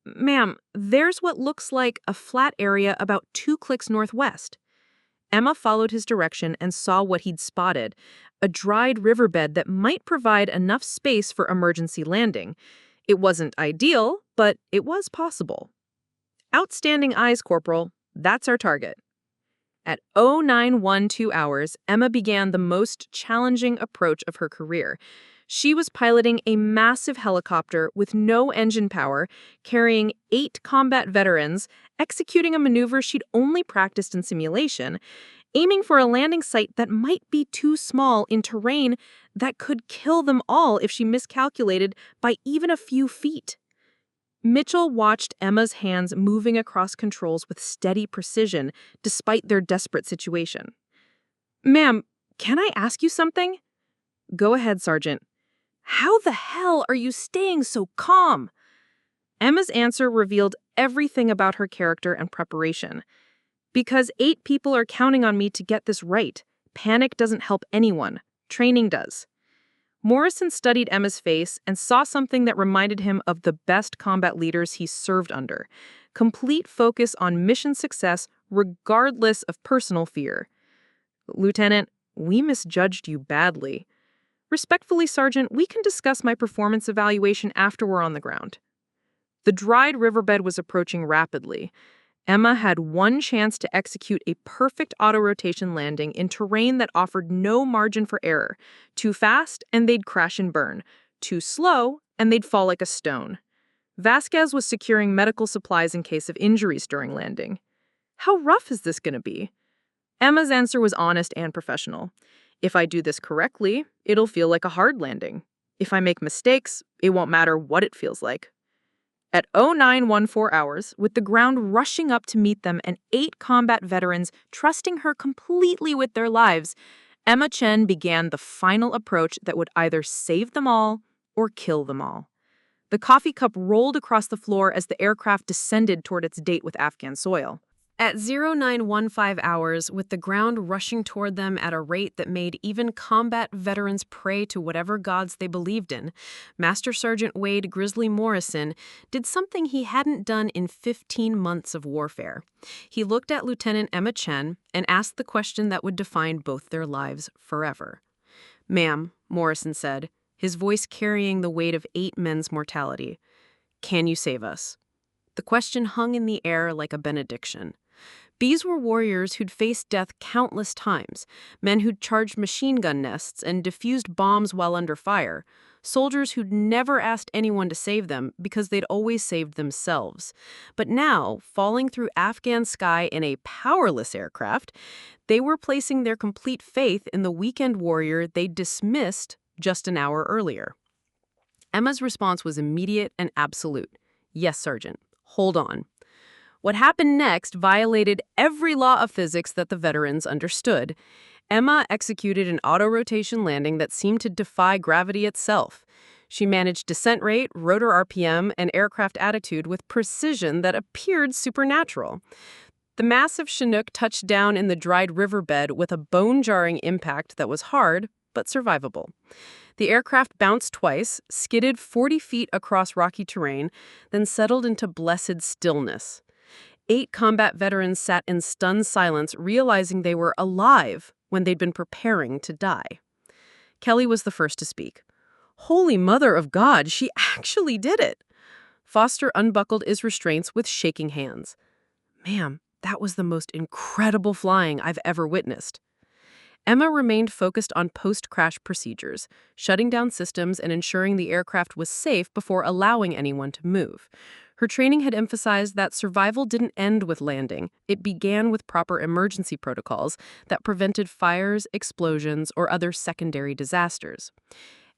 "Ma'am, there's what looks like a flat area about 2 clicks northwest." Emma followed his direction and saw what he'd spotted, a dried riverbed that might provide enough space for emergency landing. It wasn't ideal, but it was possible. "Outstanding eyes, Corporal. That's our target. At 0912 hours, Emma began the most challenging approach of her career. She was piloting a massive helicopter with no engine power, carrying 8 combat veterans, executing a maneuver she'd only practiced in simulation, aiming for a landing site that might be too small in terrain that could kill them all if she miscalculated by even a few feet. Mitchell watched Emma's hands moving across controls with steady precision, despite their desperate situation. "Ma'am, can I ask you something?" "Go ahead, Sergeant." "How the hell are you staying so calm?" Emma's answer revealed everything about her character and preparation. "Because 8 people are counting on me to get this right. Panic doesn't help anyone. Training does." Morrison studied Emma's face and saw something that reminded him of the best combat leaders he served under: complete focus on mission success regardless of personal fear. "Lieutenant, we misjudged you badly. Respectfully, Sergeant, we can discuss my performance evaluation after we're on the ground." The dried riverbed was approaching rapidly. Emma had one chance to execute a perfect auto-rotation landing in terrain that offered no margin for error. Too fast, and they'd crash and burn. Too slow, and they'd fall like a stone. Vasquez was securing medical supplies in case of injuries during landing. How rough is this going to be? Emma's answer was honest and professional. "If I do this correctly, it'll feel like a hard landing. If I make mistakes, it won't matter what it feels like." At 0914 hours, with the ground rushing up to meet them and 8 combat veterans trusting her completely with their lives, Emma Chen began the final approach that would either save them all or kill them all. The coffee cup rolled across the floor as the aircraft descended toward its date with Afghan soil. At 0915 hours, with the ground rushing toward them at a rate that made even combat veterans pray to whatever gods they believed in, Master Sergeant Wade Grizzly Morrison did something he hadn't done in 15 months of warfare. He looked at Lieutenant Emma Chen and asked the question that would define both their lives forever. "Ma'am," Morrison said, his voice carrying the weight of 8 men's mortality, "can you save us?" The question hung in the air like a benediction. These were warriors who'd faced death countless times, men who'd charged machine gun nests and defused bombs while under fire, soldiers who'd never asked anyone to save them because they'd always saved themselves. But now, falling through Afghan sky in a powerless aircraft, they were placing their complete faith in the weekend warrior they'd dismissed just an hour earlier. Emma's response was immediate and absolute. "Yes, Sergeant. Hold on." What happened next violated every law of physics that the veterans understood. Emma executed an auto-rotation landing that seemed to defy gravity itself. She managed descent rate, rotor RPM, and aircraft attitude with precision that appeared supernatural. The massive Chinook touched down in the dried riverbed with a bone-jarring impact that was hard, but survivable. The aircraft bounced twice, skidded 40 feet across rocky terrain, then settled into blessed stillness. 8 combat veterans sat in stunned silence, realizing they were alive when they'd been preparing to die. Kelly was the first to speak. "Holy Mother of God, she actually did it!" Foster unbuckled his restraints with shaking hands. "Ma'am, that was the most incredible flying I've ever witnessed." Emma remained focused on post-crash procedures, shutting down systems and ensuring the aircraft was safe before allowing anyone to move. Her training had emphasized that survival didn't end with landing. It began with proper emergency protocols that prevented fires, explosions, or other secondary disasters.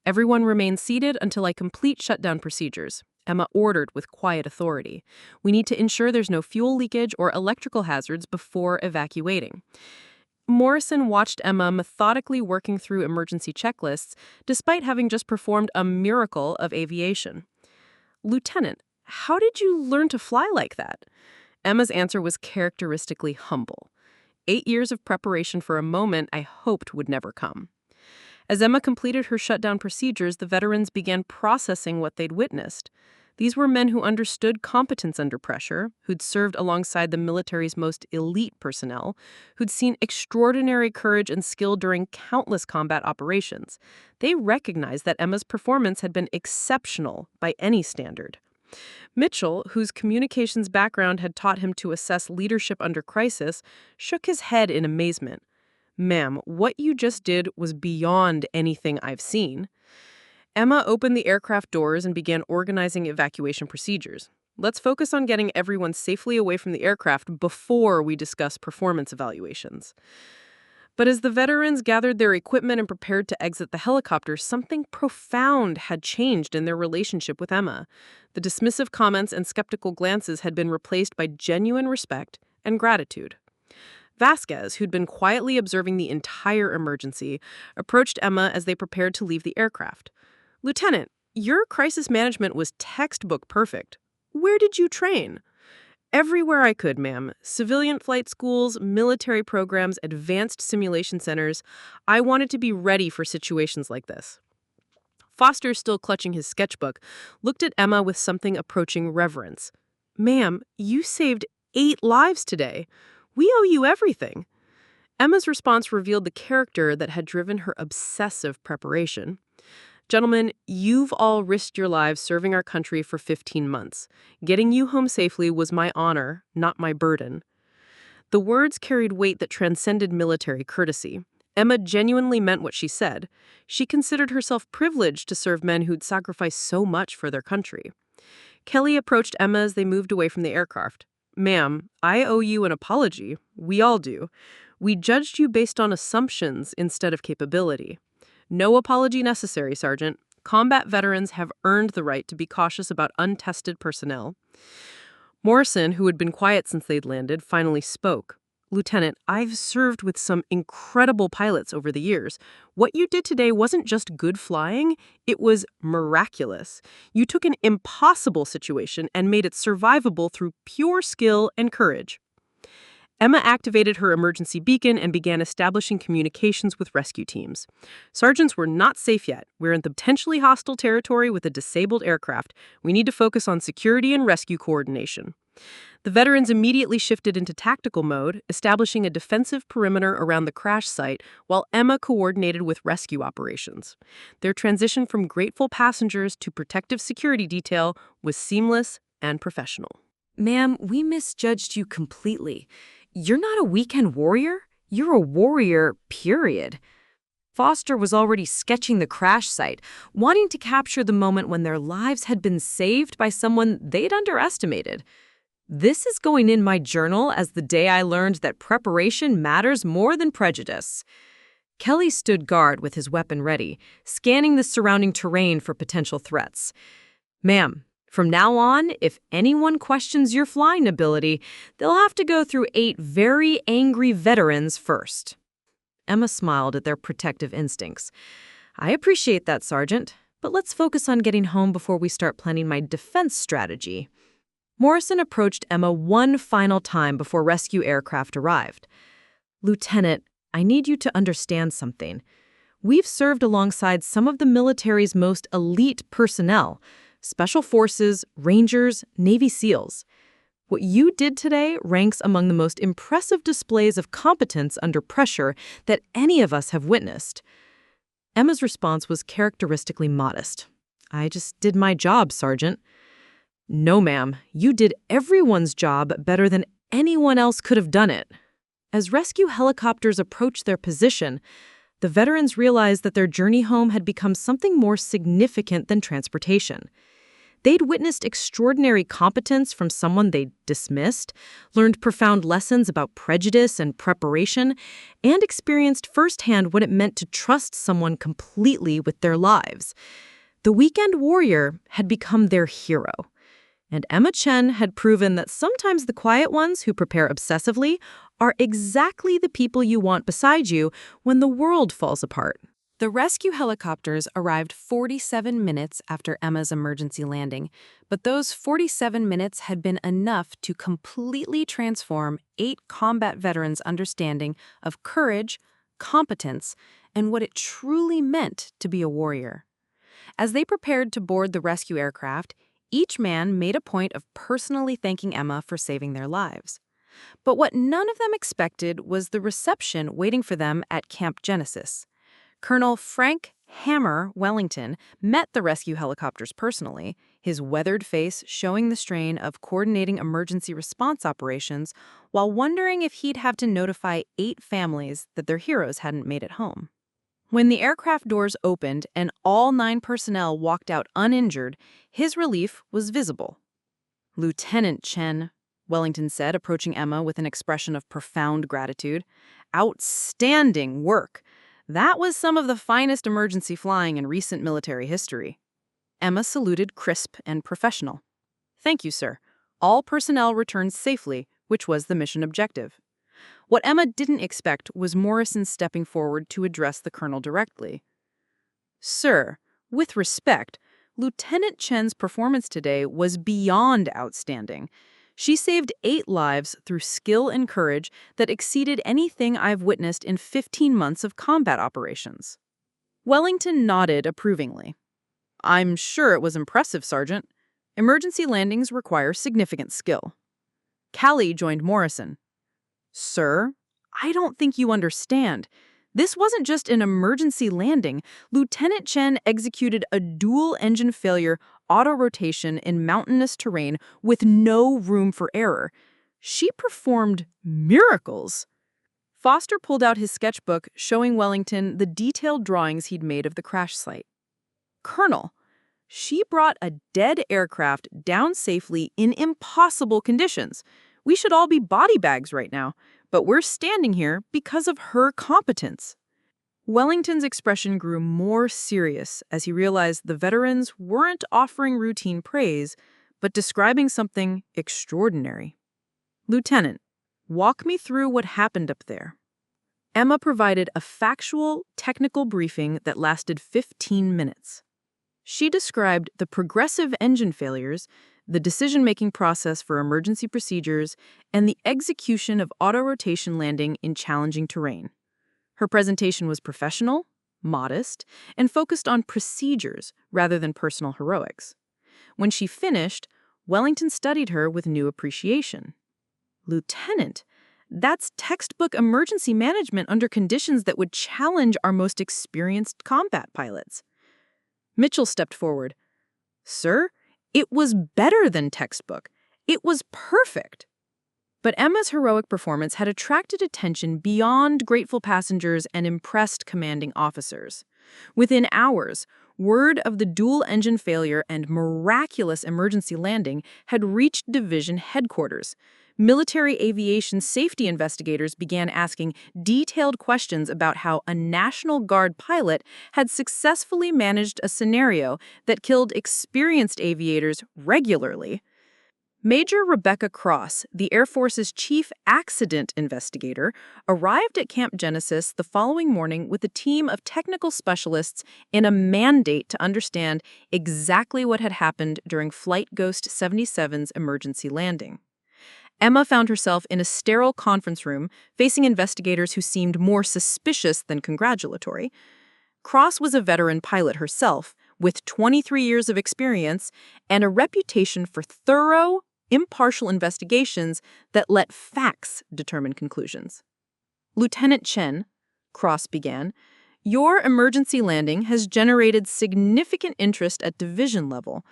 "Everyone remain seated until I complete shutdown procedures," Emma ordered with quiet authority. "We need to ensure there's no fuel leakage or electrical hazards before evacuating." Morrison watched Emma methodically working through emergency checklists, despite having just performed a miracle of aviation. "Lieutenant, how did you learn to fly like that?" Emma's answer was characteristically humble. 8 years of preparation for a moment I hoped would never come. As Emma completed her shutdown procedures, the veterans began processing what they'd witnessed. These were men who understood competence under pressure, who'd served alongside the military's most elite personnel, who'd seen extraordinary courage and skill during countless combat operations. They recognized that Emma's performance had been exceptional by any standard. Mitchell, whose communications background had taught him to assess leadership under crisis, shook his head in amazement. Ma'am, what you just did was beyond anything I've seen. Emma opened the aircraft doors and began organizing evacuation procedures. Let's focus on getting everyone safely away from the aircraft before we discuss performance evaluations. But as the veterans gathered their equipment and prepared to exit the helicopter, something profound had changed in their relationship with Emma. The dismissive comments and skeptical glances had been replaced by genuine respect and gratitude. Vasquez, who'd been quietly observing the entire emergency, approached Emma as they prepared to leave the aircraft. "Lieutenant, your crisis management was textbook perfect. Where did you train?" "Everywhere I could, ma'am. Civilian flight schools, military programs, advanced simulation centers. I wanted to be ready for situations like this." Foster, still clutching his sketchbook, looked at Emma with something approaching reverence. "Ma'am, you saved 8 lives today. We owe you everything." Emma's response revealed the character that had driven her obsessive preparation. "Gentlemen, you've all risked your lives serving our country for 15 months. Getting you home safely was my honor, not my burden." The words carried weight that transcended military courtesy. Emma genuinely meant what she said. She considered herself privileged to serve men who'd sacrificed so much for their country. Kelly approached Emma as they moved away from the aircraft. "Ma'am, I owe you an apology. We all do. We judged you based on assumptions instead of capability." "No apology necessary, Sergeant. Combat veterans have earned the right to be cautious about untested personnel." Morrison, who had been quiet since they'd landed, finally spoke. "Lieutenant, I've served with some incredible pilots over the years. What you did today wasn't just good flying, it was miraculous. You took an impossible situation and made it survivable through pure skill and courage." Emma activated her emergency beacon and began establishing communications with rescue teams. "Sergeants, we're not safe yet. We're in the potentially hostile territory with a disabled aircraft. We need to focus on security and rescue coordination." The veterans immediately shifted into tactical mode, establishing a defensive perimeter around the crash site while Emma coordinated with rescue operations. Their transition from grateful passengers to protective security detail was seamless and professional. Ma'am, we misjudged you completely. You're not a weekend warrior. You're a warrior, period. Foster was already sketching the crash site, wanting to capture the moment when their lives had been saved by someone they'd underestimated. "This is going in my journal as the day I learned that preparation matters more than prejudice." Kelly stood guard with his weapon ready, scanning the surrounding terrain for potential threats. "Ma'am, from now on, if anyone questions your flying ability, they'll have to go through 8 very angry veterans first." Emma smiled at their protective instincts. "I appreciate that, Sergeant, but let's focus on getting home before we start planning my defense strategy." Morrison approached Emma one final time before rescue aircraft arrived. "Lieutenant, I need you to understand something. We've served alongside some of the military's most elite personnel, Special Forces, Rangers, Navy SEALs. What you did today ranks among the most impressive displays of competence under pressure that any of us have witnessed." Emma's response was characteristically modest. "I just did my job, Sergeant." "No, ma'am. You did everyone's job better than anyone else could have done it." As rescue helicopters approached their position, the veterans realized that their journey home had become something more significant than transportation. They'd witnessed extraordinary competence from someone they'd dismissed, learned profound lessons about prejudice and preparation, and experienced firsthand what it meant to trust someone completely with their lives. The weekend warrior had become their hero. And Emma Chen had proven that sometimes the quiet ones who prepare obsessively are exactly the people you want beside you when the world falls apart. The rescue helicopters arrived 47 minutes after Emma's emergency landing, but those 47 minutes had been enough to completely transform 8 combat veterans' understanding of courage, competence, and what it truly meant to be a warrior. As they prepared to board the rescue aircraft, each man made a point of personally thanking Emma for saving their lives. But what none of them expected was the reception waiting for them at Camp Genesis. Colonel Frank Hammer Wellington met the rescue helicopters personally, his weathered face showing the strain of coordinating emergency response operations while wondering if he'd have to notify 8 families that their heroes hadn't made it home. When the aircraft doors opened and all 9 personnel walked out uninjured, his relief was visible. "Lieutenant Chen," Wellington said, approaching Emma with an expression of profound gratitude. "Outstanding work. That was some of the finest emergency flying in recent military history." Emma saluted, crisp and professional. "Thank you, sir. All personnel returned safely, which was the mission objective." What Emma didn't expect was Morrison stepping forward to address the colonel directly. "Sir, with respect, Lieutenant Chen's performance today was beyond outstanding. She saved 8 lives through skill and courage that exceeded anything I've witnessed in 15 months of combat operations." Wellington nodded approvingly. "I'm sure it was impressive, Sergeant. Emergency landings require significant skill." Callie joined Morrison. "Sir, I don't think you understand. This wasn't just an emergency landing. Lieutenant Chen executed a dual-engine failure auto-rotation in mountainous terrain with no room for error. She performed miracles." Foster pulled out his sketchbook, showing Wellington the detailed drawings he'd made of the crash site. "Colonel, she brought a dead aircraft down safely in impossible conditions. We should all be body bags right now, but we're standing here because of her competence." Wellington's expression grew more serious as he realized the veterans weren't offering routine praise, but describing something extraordinary. "Lieutenant, walk me through what happened up there." Emma provided a factual, technical briefing that lasted 15 minutes. She described the progressive engine failures, the decision-making process for emergency procedures, and the execution of auto-rotation landing in challenging terrain. Her presentation was professional, modest, and focused on procedures rather than personal heroics. When she finished, Wellington studied her with new appreciation. "Lieutenant, that's textbook emergency management under conditions that would challenge our most experienced combat pilots." Mitchell stepped forward. "Sir, it was better than textbook. It was perfect." But Emma's heroic performance had attracted attention beyond grateful passengers and impressed commanding officers. Within hours, word of the dual-engine failure and miraculous emergency landing had reached division headquarters. Military aviation safety investigators began asking detailed questions about how a National Guard pilot had successfully managed a scenario that killed experienced aviators regularly. Major Rebecca Cross, the Air Force's chief accident investigator, arrived at Camp Genesis the following morning with a team of technical specialists in a mandate to understand exactly what had happened during Flight Ghost 77's emergency landing. Emma found herself in a sterile conference room facing investigators who seemed more suspicious than congratulatory. Cross was a veteran pilot herself, with 23 years of experience and a reputation for thorough, impartial investigations that let facts determine conclusions. "Lieutenant Chen," Cross began, "your emergency landing has generated significant interest at division level.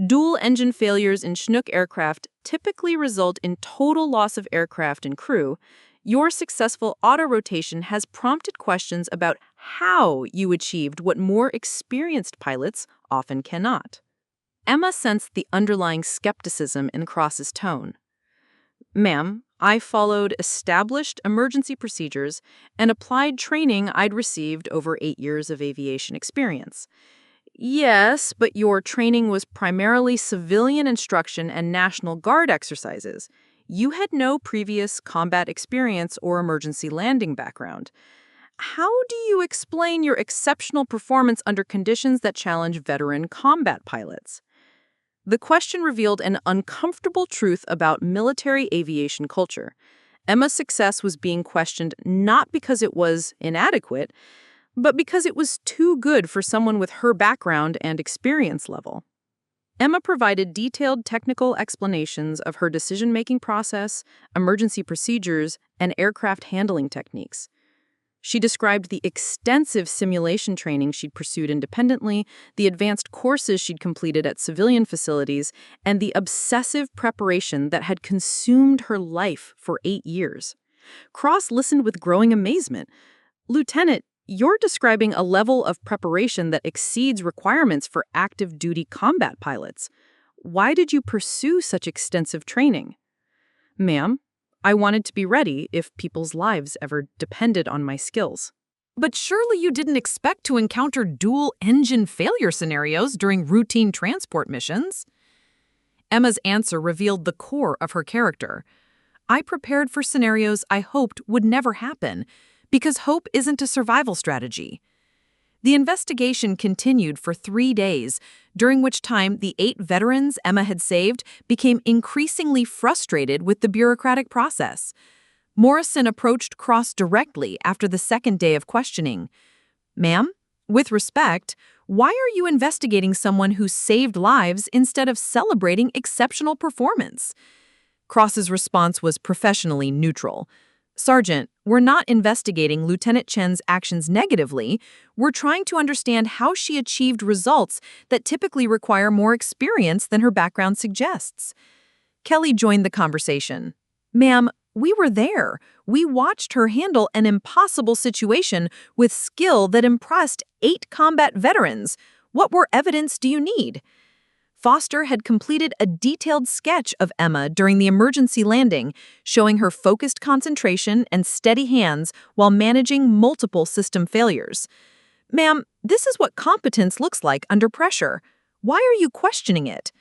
Dual-engine failures in Chinook aircraft typically result in total loss of aircraft and crew. Your successful auto-rotation has prompted questions about how you achieved what more experienced pilots often cannot." Emma sensed the underlying skepticism in Cross's tone. "Ma'am, I followed established emergency procedures and applied training I'd received over 8 years of aviation experience." "Yes, but your training was primarily civilian instruction and National Guard exercises. You had no previous combat experience or emergency landing background. How do you explain your exceptional performance under conditions that challenge veteran combat pilots?" The question revealed an uncomfortable truth about military aviation culture. Emma's success was being questioned not because it was inadequate, but because it was too good for someone with her background and experience level. Emma provided detailed technical explanations of her decision-making process, emergency procedures, and aircraft handling techniques. She described the extensive simulation training she'd pursued independently, the advanced courses she'd completed at civilian facilities, and the obsessive preparation that had consumed her life for 8 years. Cross listened with growing amazement. Lieutenant, you're describing a level of preparation that exceeds requirements for active duty combat pilots. Why did you pursue such extensive training? Ma'am, I wanted to be ready if people's lives ever depended on my skills. But surely you didn't expect to encounter dual-engine failure scenarios during routine transport missions? Emma's answer revealed the core of her character. I prepared for scenarios I hoped would never happen, because hope isn't a survival strategy. The investigation continued for 3 days, during which time the 8 veterans Emma had saved became increasingly frustrated with the bureaucratic process. Morrison approached Cross directly after the second day of questioning. Ma'am, with respect, why are you investigating someone who saved lives instead of celebrating exceptional performance? Cross's response was professionally neutral. Sergeant, we're not investigating Lieutenant Chen's actions negatively. We're trying to understand how she achieved results that typically require more experience than her background suggests. Kelly joined the conversation. Ma'am, we were there. We watched her handle an impossible situation with skill that impressed 8 combat veterans. What more evidence do you need? Foster had completed a detailed sketch of Emma during the emergency landing, showing her focused concentration and steady hands while managing multiple system failures. Ma'am, this is what competence looks like under pressure. Why are you questioning it?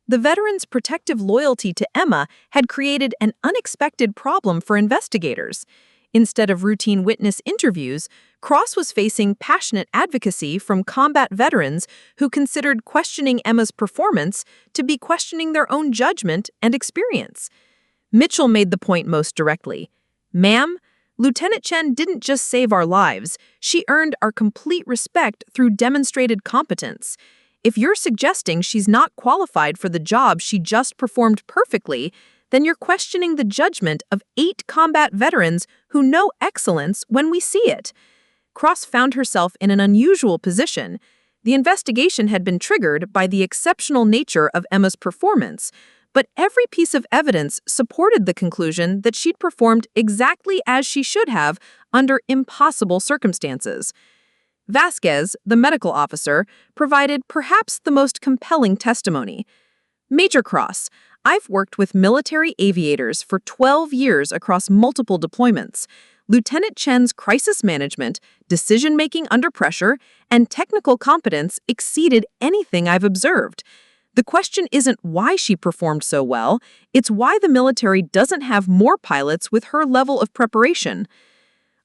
The veteran's protective loyalty to Emma had created an unexpected problem for investigators. Instead of routine witness interviews, Cross was facing passionate advocacy from combat veterans who considered questioning Emma's performance to be questioning their own judgment and experience. Mitchell made the point most directly. Ma'am, Lieutenant Chen didn't just save our lives, she earned our complete respect through demonstrated competence. If you're suggesting she's not qualified for the job she just performed perfectly, then you're questioning the judgment of 8 combat veterans who know excellence when we see it. Cross found herself in an unusual position. The investigation had been triggered by the exceptional nature of Emma's performance, but every piece of evidence supported the conclusion that she'd performed exactly as she should have under impossible circumstances. Vasquez, the medical officer, provided perhaps the most compelling testimony. Major Cross, I've worked with military aviators for 12 years across multiple deployments. Lieutenant Chen's crisis management, decision-making under pressure, and technical competence exceeded anything I've observed. The question isn't why she performed so well, it's why the military doesn't have more pilots with her level of preparation.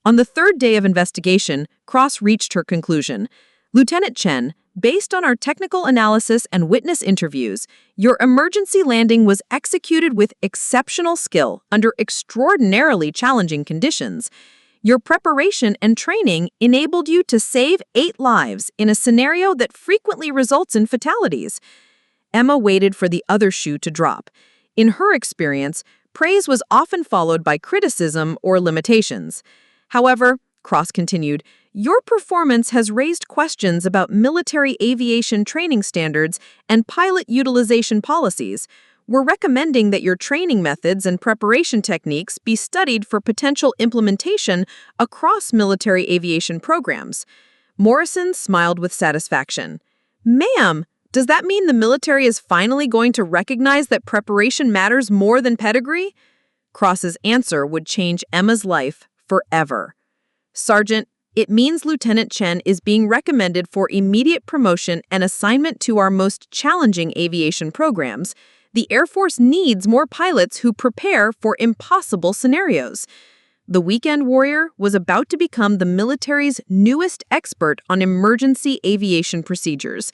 On the 3rd day of investigation, Cross reached her conclusion. Lieutenant Chen, based on our technical analysis and witness interviews, your emergency landing was executed with exceptional skill under extraordinarily challenging conditions. Your preparation and training enabled you to save 8 lives in a scenario that frequently results in fatalities. Emma waited for the other shoe to drop. In her experience, praise was often followed by criticism or limitations. However, Cross continued, your performance has raised questions about military aviation training standards and pilot utilization policies. We're recommending that your training methods and preparation techniques be studied for potential implementation across military aviation programs. Morrison smiled with satisfaction. Ma'am, does that mean the military is finally going to recognize that preparation matters more than pedigree? Cross's answer would change Emma's life forever. Sergeant, it means Lieutenant Chen is being recommended for immediate promotion and assignment to our most challenging aviation programs. The Air Force needs more pilots who prepare for impossible scenarios. The weekend warrior was about to become the military's newest expert on emergency aviation procedures.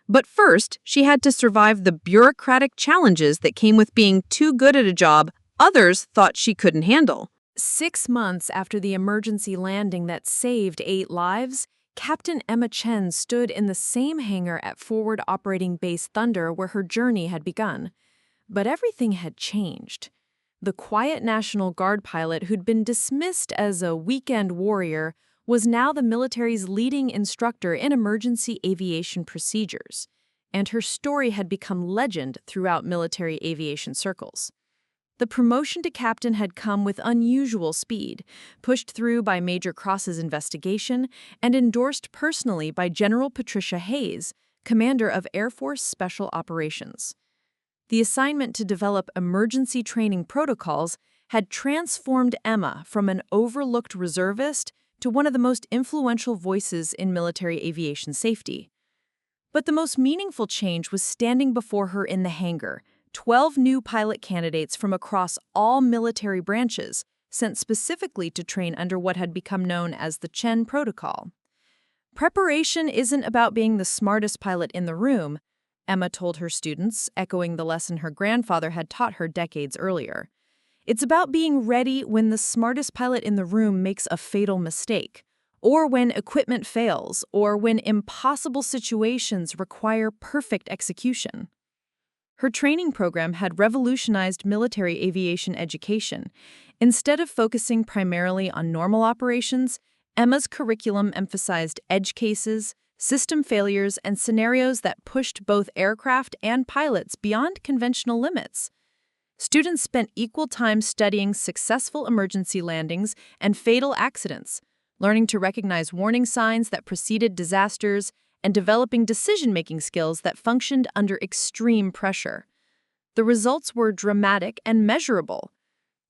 But first, she had to survive the bureaucratic challenges that came with being too good at a job others thought she couldn't handle. 6 months after the emergency landing that saved 8 lives, Captain Emma Chen stood in the same hangar at Forward Operating Base Thunder where her journey had begun. But everything had changed. The quiet National Guard pilot who'd been dismissed as a weekend warrior was now the military's leading instructor in emergency aviation procedures, and her story had become legend throughout military aviation circles. The promotion to captain had come with unusual speed, pushed through by Major Cross's investigation and endorsed personally by General Patricia Hayes, commander of Air Force Special Operations. The assignment to develop emergency training protocols had transformed Emma from an overlooked reservist to one of the most influential voices in military aviation safety. But the most meaningful change was standing before her in the hangar, 12 new pilot candidates from across all military branches, sent specifically to train under what had become known as the Chen Protocol. Preparation isn't about being the smartest pilot in the room, Emma told her students, echoing the lesson her grandfather had taught her decades earlier. It's about being ready when the smartest pilot in the room makes a fatal mistake, or when equipment fails, or when impossible situations require perfect execution. Her training program had revolutionized military aviation education. Instead of focusing primarily on normal operations, Emma's curriculum emphasized edge cases, system failures, and scenarios that pushed both aircraft and pilots beyond conventional limits. Students spent equal time studying successful emergency landings and fatal accidents, learning to recognize warning signs that preceded disasters, and developing decision-making skills that functioned under extreme pressure. The results were dramatic and measurable.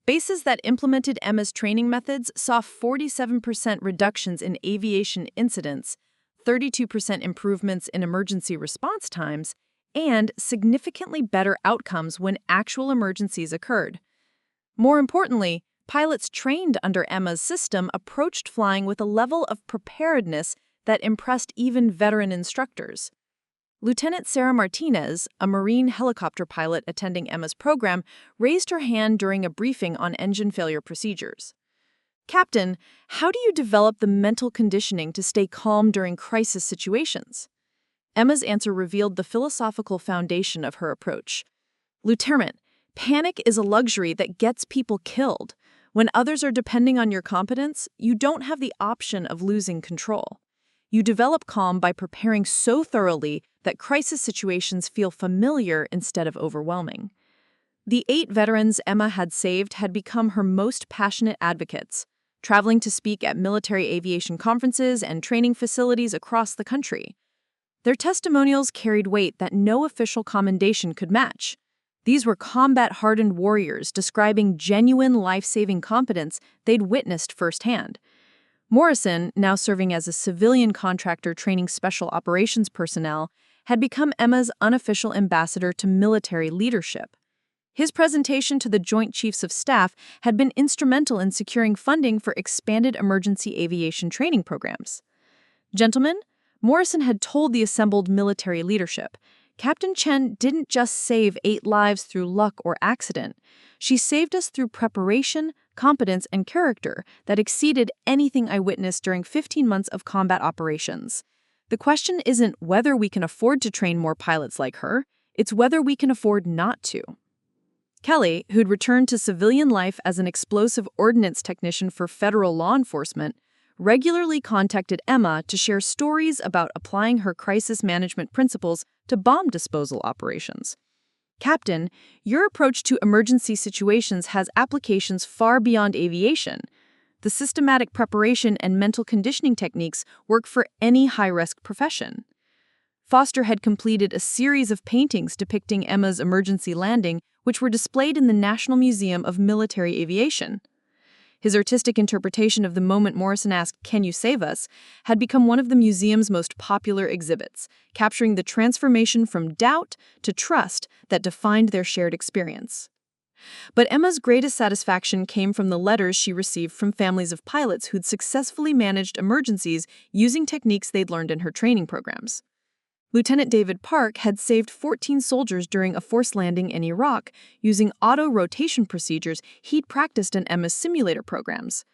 Bases that implemented Emma's training methods saw 47% reductions in aviation incidents, 32% improvements in emergency response times, and significantly better outcomes when actual emergencies occurred. More importantly, pilots trained under Emma's system approached flying with a level of preparedness that impressed even veteran instructors. Lieutenant Sarah Martinez, a Marine helicopter pilot attending Emma's program, raised her hand during a briefing on engine failure procedures. "Captain, how do you develop the mental conditioning to stay calm during crisis situations?" Emma's answer revealed the philosophical foundation of her approach. "Lieutenant, panic is a luxury that gets people killed. When others are depending on your competence, you don't have the option of losing control. You develop calm by preparing so thoroughly that crisis situations feel familiar instead of overwhelming." The 8 veterans Emma had saved had become her most passionate advocates, traveling to speak at military aviation conferences and training facilities across the country. Their testimonials carried weight that no official commendation could match. These were combat-hardened warriors describing genuine life-saving competence they'd witnessed firsthand. Morrison, now serving as a civilian contractor training special operations personnel, had become Emma's unofficial ambassador to military leadership. His presentation to the Joint Chiefs of Staff had been instrumental in securing funding for expanded emergency aviation training programs. "Gentlemen," Morrison had told the assembled military leadership, "Captain Chen didn't just save 8 lives through luck or accident. She saved us through preparation, competence, and character that exceeded anything I witnessed during 15 months of combat operations. The question isn't whether we can afford to train more pilots like her, it's whether we can afford not to." Kelly, who'd returned to civilian life as an explosive ordnance technician for federal law enforcement, regularly contacted Emma to share stories about applying her crisis management principles to bomb disposal operations. "Captain, your approach to emergency situations has applications far beyond aviation. The systematic preparation and mental conditioning techniques work for any high-risk profession." Foster had completed a series of paintings depicting Emma's emergency landing, which were displayed in the National Museum of Military Aviation. His artistic interpretation of the moment Morrison asked, "Can you save us?" had become one of the museum's most popular exhibits, capturing the transformation from doubt to trust that defined their shared experience. But Emma's greatest satisfaction came from the letters she received from families of pilots who'd successfully managed emergencies using techniques they'd learned in her training programs. Lieutenant David Park had saved 14 soldiers during a forced landing in Iraq using auto-rotation procedures he'd practiced in Emma's simulator programs.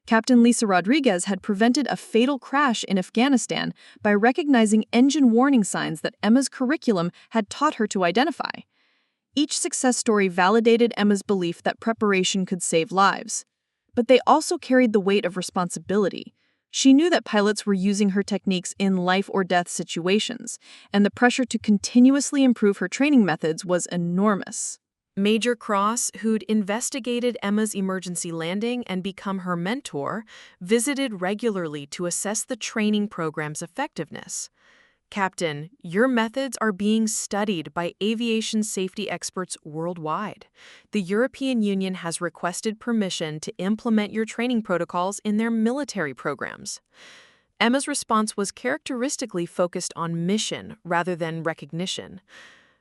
Captain Lisa Rodriguez had prevented a fatal crash in Afghanistan by recognizing engine warning signs that Emma's curriculum had taught her to identify. Each success story validated Emma's belief that preparation could save lives. But they also carried the weight of responsibility. She knew that pilots were using her techniques in life-or-death situations, and the pressure to continuously improve her training methods was enormous. Major Cross, who'd investigated Emma's emergency landing and become her mentor, visited regularly to assess the training program's effectiveness. Captain, your methods are being studied by aviation safety experts worldwide. The European Union has requested permission to implement your training protocols in their military programs. Emma's response was characteristically focused on mission rather than recognition.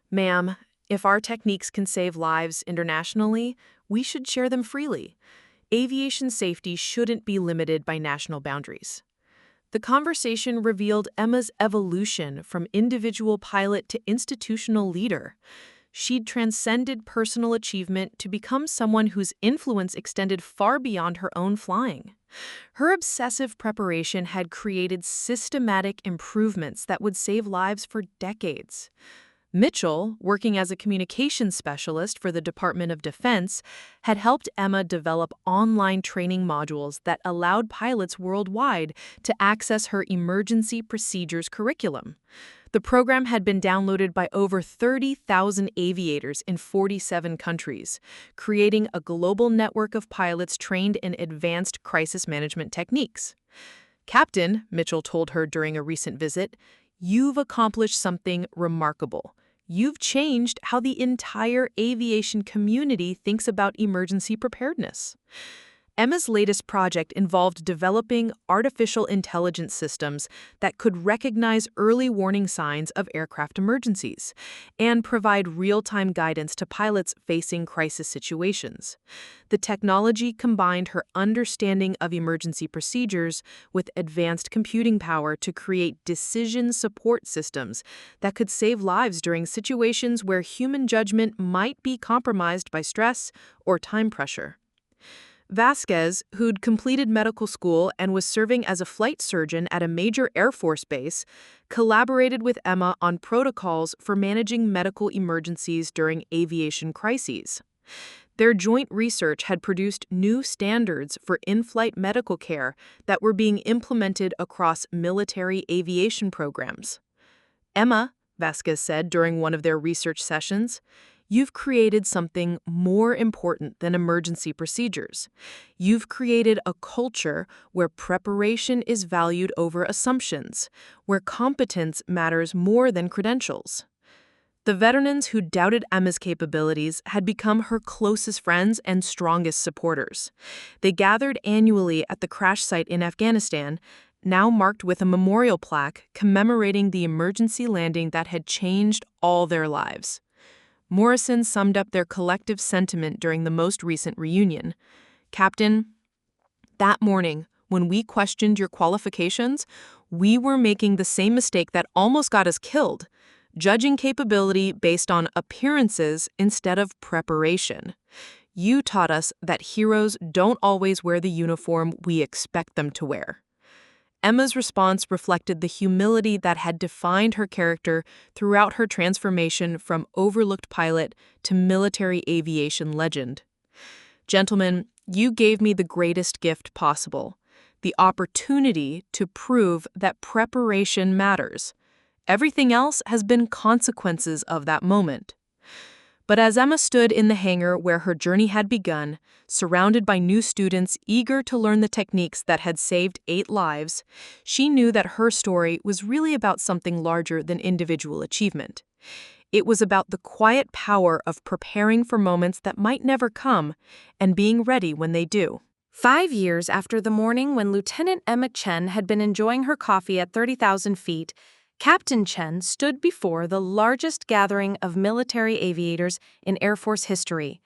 Ma'am, if our techniques can save lives internationally, we should share them freely. Aviation safety shouldn't be limited by national boundaries. The conversation revealed Emma's evolution from individual pilot to institutional leader. She'd transcended personal achievement to become someone whose influence extended far beyond her own flying. Her obsessive preparation had created systematic improvements that would save lives for decades. Mitchell, working as a communications specialist for the Department of Defense, had helped Emma develop online training modules that allowed pilots worldwide to access her emergency procedures curriculum. The program had been downloaded by over 30,000 aviators in 47 countries, creating a global network of pilots trained in advanced crisis management techniques. Captain, Mitchell told her during a recent visit, you've accomplished something remarkable. You've changed how the entire aviation community thinks about emergency preparedness. Emma's latest project involved developing artificial intelligence systems that could recognize early warning signs of aircraft emergencies and provide real-time guidance to pilots facing crisis situations. The technology combined her understanding of emergency procedures with advanced computing power to create decision support systems that could save lives during situations where human judgment might be compromised by stress or time pressure. Vasquez, who'd completed medical school and was serving as a flight surgeon at a major Air Force base, collaborated with Emma on protocols for managing medical emergencies during aviation crises. Their joint research had produced new standards for in-flight medical care that were being implemented across military aviation programs. Emma, Vasquez said during one of their research sessions, you've created something more important than emergency procedures. You've created a culture where preparation is valued over assumptions, where competence matters more than credentials. The veterans who doubted Emma's capabilities had become her closest friends and strongest supporters. They gathered annually at the crash site in Afghanistan, now marked with a memorial plaque commemorating the emergency landing that had changed all their lives. Morrison summed up their collective sentiment during the most recent reunion. Captain, that morning, when we questioned your qualifications, we were making the same mistake that almost got us killed, judging capability based on appearances instead of preparation. You taught us that heroes don't always wear the uniform we expect them to wear. Emma's response reflected the humility that had defined her character throughout her transformation from overlooked pilot to military aviation legend. Gentlemen, you gave me the greatest gift possible, the opportunity to prove that preparation matters. Everything else has been consequences of that moment. But as Emma stood in the hangar where her journey had begun, surrounded by new students eager to learn the techniques that had saved 8 lives, she knew that her story was really about something larger than individual achievement. It was about the quiet power of preparing for moments that might never come and being ready when they do. 5 years after the morning when Lieutenant Emma Chen had been enjoying her coffee at 30,000 feet, Captain Chen stood before the largest gathering of military aviators in Air Force history.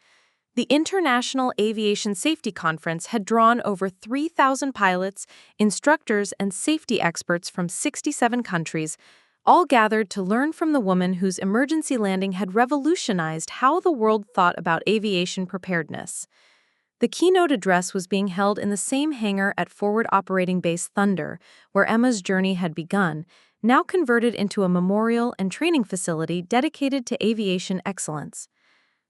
The International Aviation Safety Conference had drawn over 3,000 pilots, instructors, and safety experts from 67 countries, all gathered to learn from the woman whose emergency landing had revolutionized how the world thought about aviation preparedness. The keynote address was being held in the same hangar at Forward Operating Base Thunder, where Emma's journey had begun, now converted into a memorial and training facility dedicated to aviation excellence.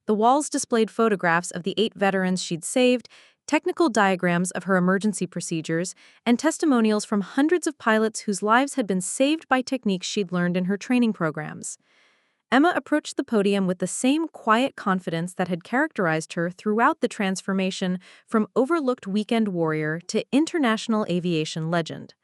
The walls displayed photographs of the 8 veterans she'd saved, technical diagrams of her emergency procedures, and testimonials from hundreds of pilots whose lives had been saved by techniques she'd learned in her training programs. Emma approached the podium with the same quiet confidence that had characterized her throughout the transformation from overlooked weekend warrior to international aviation legend.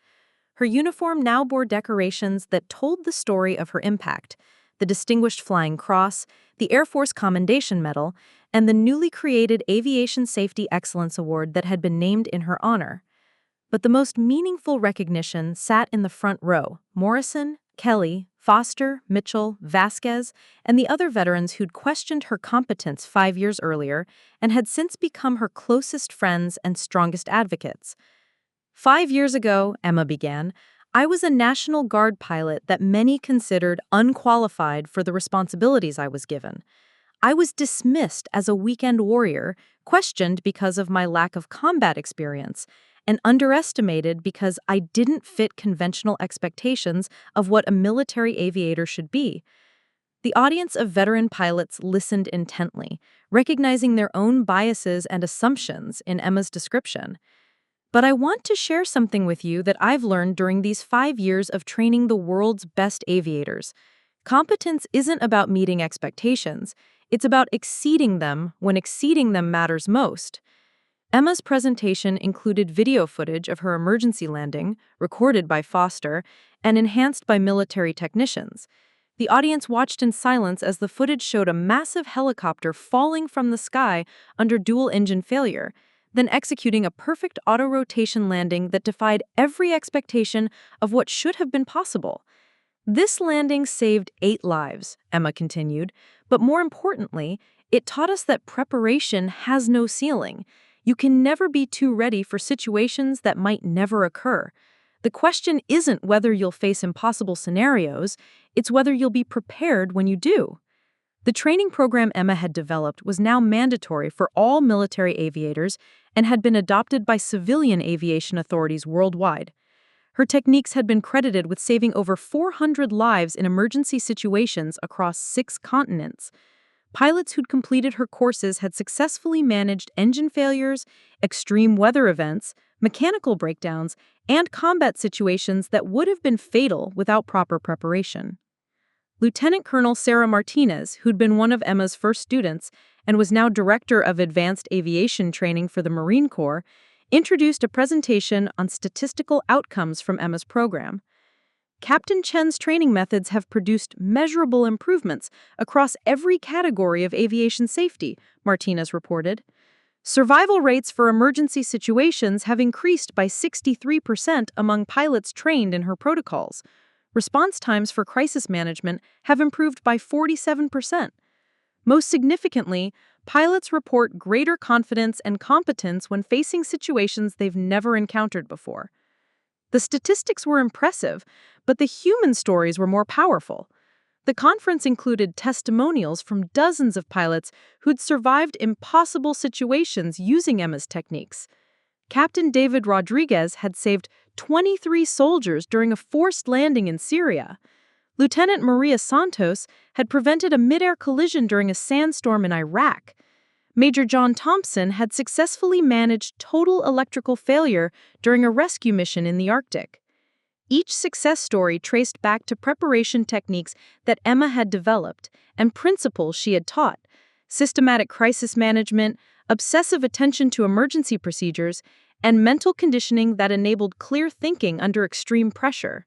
Her uniform now bore decorations that told the story of her impact: the Distinguished Flying Cross, the Air Force Commendation Medal, and the newly created Aviation Safety Excellence Award that had been named in her honor. But the most meaningful recognition sat in the front row: Morrison, Kelly, Foster, Mitchell, Vasquez, and the other veterans who'd questioned her competence 5 years earlier and had since become her closest friends and strongest advocates. 5 years ago, Emma began, I was a National Guard pilot that many considered unqualified for the responsibilities I was given. I was dismissed as a weekend warrior, questioned because of my lack of combat experience, and underestimated because I didn't fit conventional expectations of what a military aviator should be. The audience of veteran pilots listened intently, recognizing their own biases and assumptions in Emma's description. But I want to share something with you that I've learned during these 5 years of training the world's best aviators. Competence isn't about meeting expectations. It's about exceeding them when exceeding them matters most. Emma's presentation included video footage of her emergency landing, recorded by Foster, and enhanced by military technicians. The audience watched in silence as the footage showed a massive helicopter falling from the sky under dual-engine failure, then executing a perfect auto-rotation landing that defied every expectation of what should have been possible. This landing saved 8 lives, Emma continued, but more importantly, it taught us that preparation has no ceiling. You can never be too ready for situations that might never occur. The question isn't whether you'll face impossible scenarios, it's whether you'll be prepared when you do. The training program Emma had developed was now mandatory for all military aviators and had been adopted by civilian aviation authorities worldwide. Her techniques had been credited with saving over 400 lives in emergency situations across 6 continents. Pilots who'd completed her courses had successfully managed engine failures, extreme weather events, mechanical breakdowns, and combat situations that would have been fatal without proper preparation. Lieutenant Colonel Sarah Martinez, who'd been one of Emma's first students and was now Director of Advanced Aviation Training for the Marine Corps, introduced a presentation on statistical outcomes from Emma's program. Captain Chen's training methods have produced measurable improvements across every category of aviation safety, Martinez reported. Survival rates for emergency situations have increased by 63% among pilots trained in her protocols. Response times for crisis management have improved by 47%. Most significantly, pilots report greater confidence and competence when facing situations they've never encountered before. The statistics were impressive, but the human stories were more powerful. The conference included testimonials from dozens of pilots who'd survived impossible situations using Emma's techniques. Captain David Rodriguez had saved 23 soldiers during a forced landing in Syria. Lieutenant Maria Santos had prevented a mid-air collision during a sandstorm in Iraq. Major John Thompson had successfully managed total electrical failure during a rescue mission in the Arctic. Each success story traced back to preparation techniques that Emma had developed and principles she had taught: systematic crisis management, obsessive attention to emergency procedures, and mental conditioning that enabled clear thinking under extreme pressure.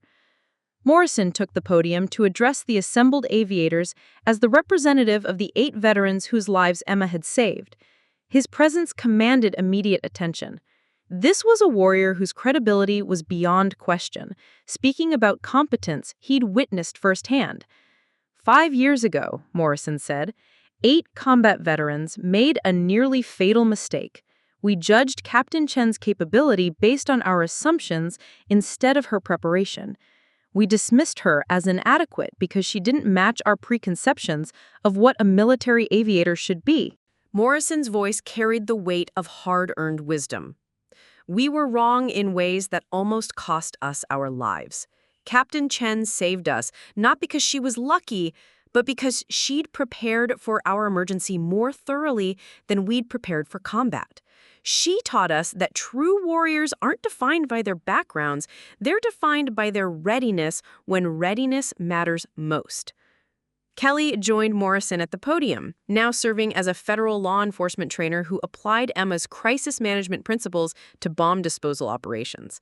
Morrison took the podium to address the assembled aviators as the representative of the 8 veterans whose lives Emma had saved. His presence commanded immediate attention. This was a warrior whose credibility was beyond question, speaking about competence he'd witnessed firsthand. 5 years ago, Morrison said, 8 combat veterans made a nearly fatal mistake. We judged Captain Chen's capability based on our assumptions instead of her preparation. We dismissed her as inadequate because she didn't match our preconceptions of what a military aviator should be. Morrison's voice carried the weight of hard-earned wisdom. We were wrong in ways that almost cost us our lives. Captain Chen saved us, not because she was lucky, but because she'd prepared for our emergency more thoroughly than we'd prepared for combat. She taught us that true warriors aren't defined by their backgrounds, they're defined by their readiness when readiness matters most. Kelly joined Morrison at the podium, now serving as a federal law enforcement trainer who applied Emma's crisis management principles to bomb disposal operations.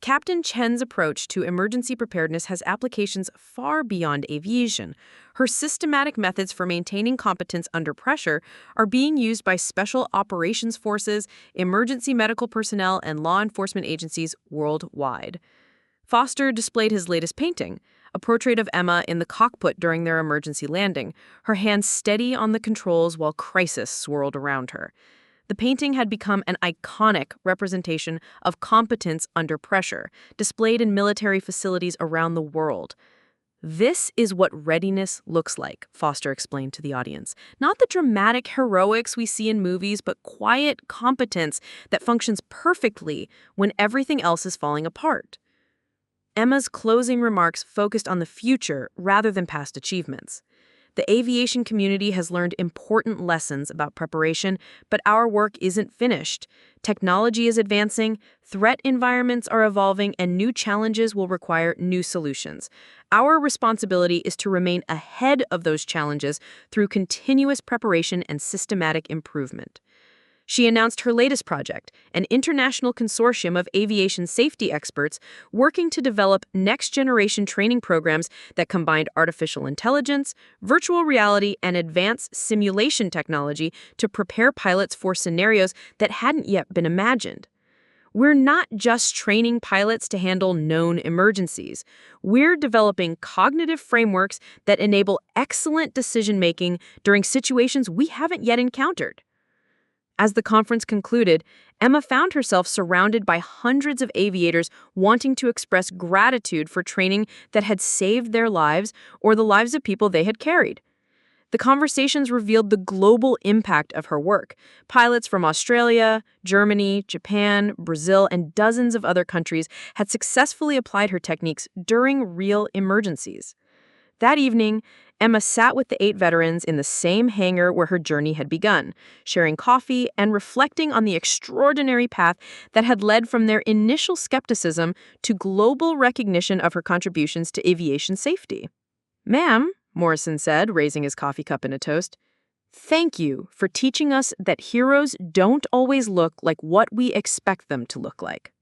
Captain Chen's approach to emergency preparedness has applications far beyond aviation. Her systematic methods for maintaining competence under pressure are being used by special operations forces, emergency medical personnel, and law enforcement agencies worldwide. Foster displayed his latest painting, a portrait of Emma in the cockpit during their emergency landing, her hands steady on the controls while crisis swirled around her. The painting had become an iconic representation of competence under pressure, displayed in military facilities around the world. This is what readiness looks like, Foster explained to the audience. Not the dramatic heroics we see in movies, but quiet competence that functions perfectly when everything else is falling apart. Emma's closing remarks focused on the future rather than past achievements. The aviation community has learned important lessons about preparation, but our work isn't finished. Technology is advancing, threat environments are evolving, and new challenges will require new solutions. Our responsibility is to remain ahead of those challenges through continuous preparation and systematic improvement. She announced her latest project, an international consortium of aviation safety experts working to develop next-generation training programs that combined artificial intelligence, virtual reality, and advanced simulation technology to prepare pilots for scenarios that hadn't yet been imagined. We're not just training pilots to handle known emergencies. We're developing cognitive frameworks that enable excellent decision-making during situations we haven't yet encountered. As the conference concluded, Emma found herself surrounded by hundreds of aviators wanting to express gratitude for training that had saved their lives or the lives of people they had carried. The conversations revealed the global impact of her work. Pilots from Australia, Germany, Japan, Brazil, and dozens of other countries had successfully applied her techniques during real emergencies. That evening, Emma sat with the 8 veterans in the same hangar where her journey had begun, sharing coffee and reflecting on the extraordinary path that had led from their initial skepticism to global recognition of her contributions to aviation safety. "Ma'am," Morrison said, raising his coffee cup in a toast, "thank you for teaching us that heroes don't always look like what we expect them to look like."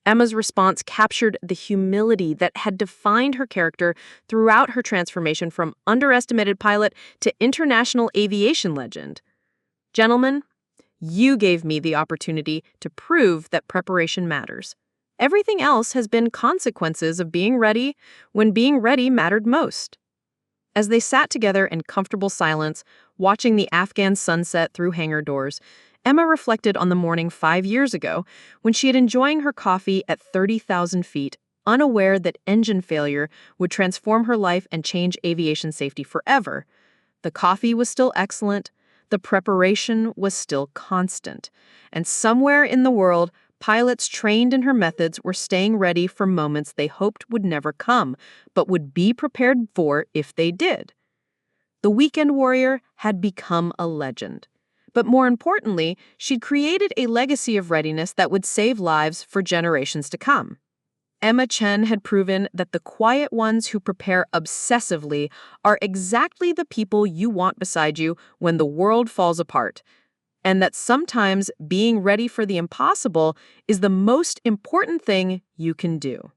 Emma's response captured the humility that had defined her character throughout her transformation from underestimated pilot to international aviation legend. "Gentlemen, you gave me the opportunity to prove that preparation matters. Everything else has been consequences of being ready when being ready mattered most." As they sat together in comfortable silence, watching the Afghan sunset through hangar doors, Emma reflected on the morning 5 years ago when she had enjoying her coffee at 30,000 feet, unaware that engine failure would transform her life and change aviation safety forever. The coffee was still excellent, the preparation was still constant, and somewhere in the world, pilots trained in her methods were staying ready for moments they hoped would never come, but would be prepared for if they did. The weekend warrior had become a legend. But more importantly, she'd created a legacy of readiness that would save lives for generations to come. Emma Chen had proven that the quiet ones who prepare obsessively are exactly the people you want beside you when the world falls apart, and that sometimes being ready for the impossible is the most important thing you can do.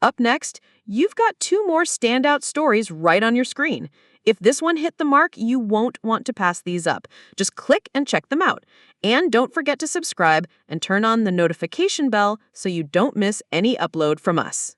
Up next, you've got 2 more standout stories right on your screen. If this one hit the mark, you won't want to pass these up. Just click and check them out. And don't forget to subscribe and turn on the notification bell so you don't miss any upload from us.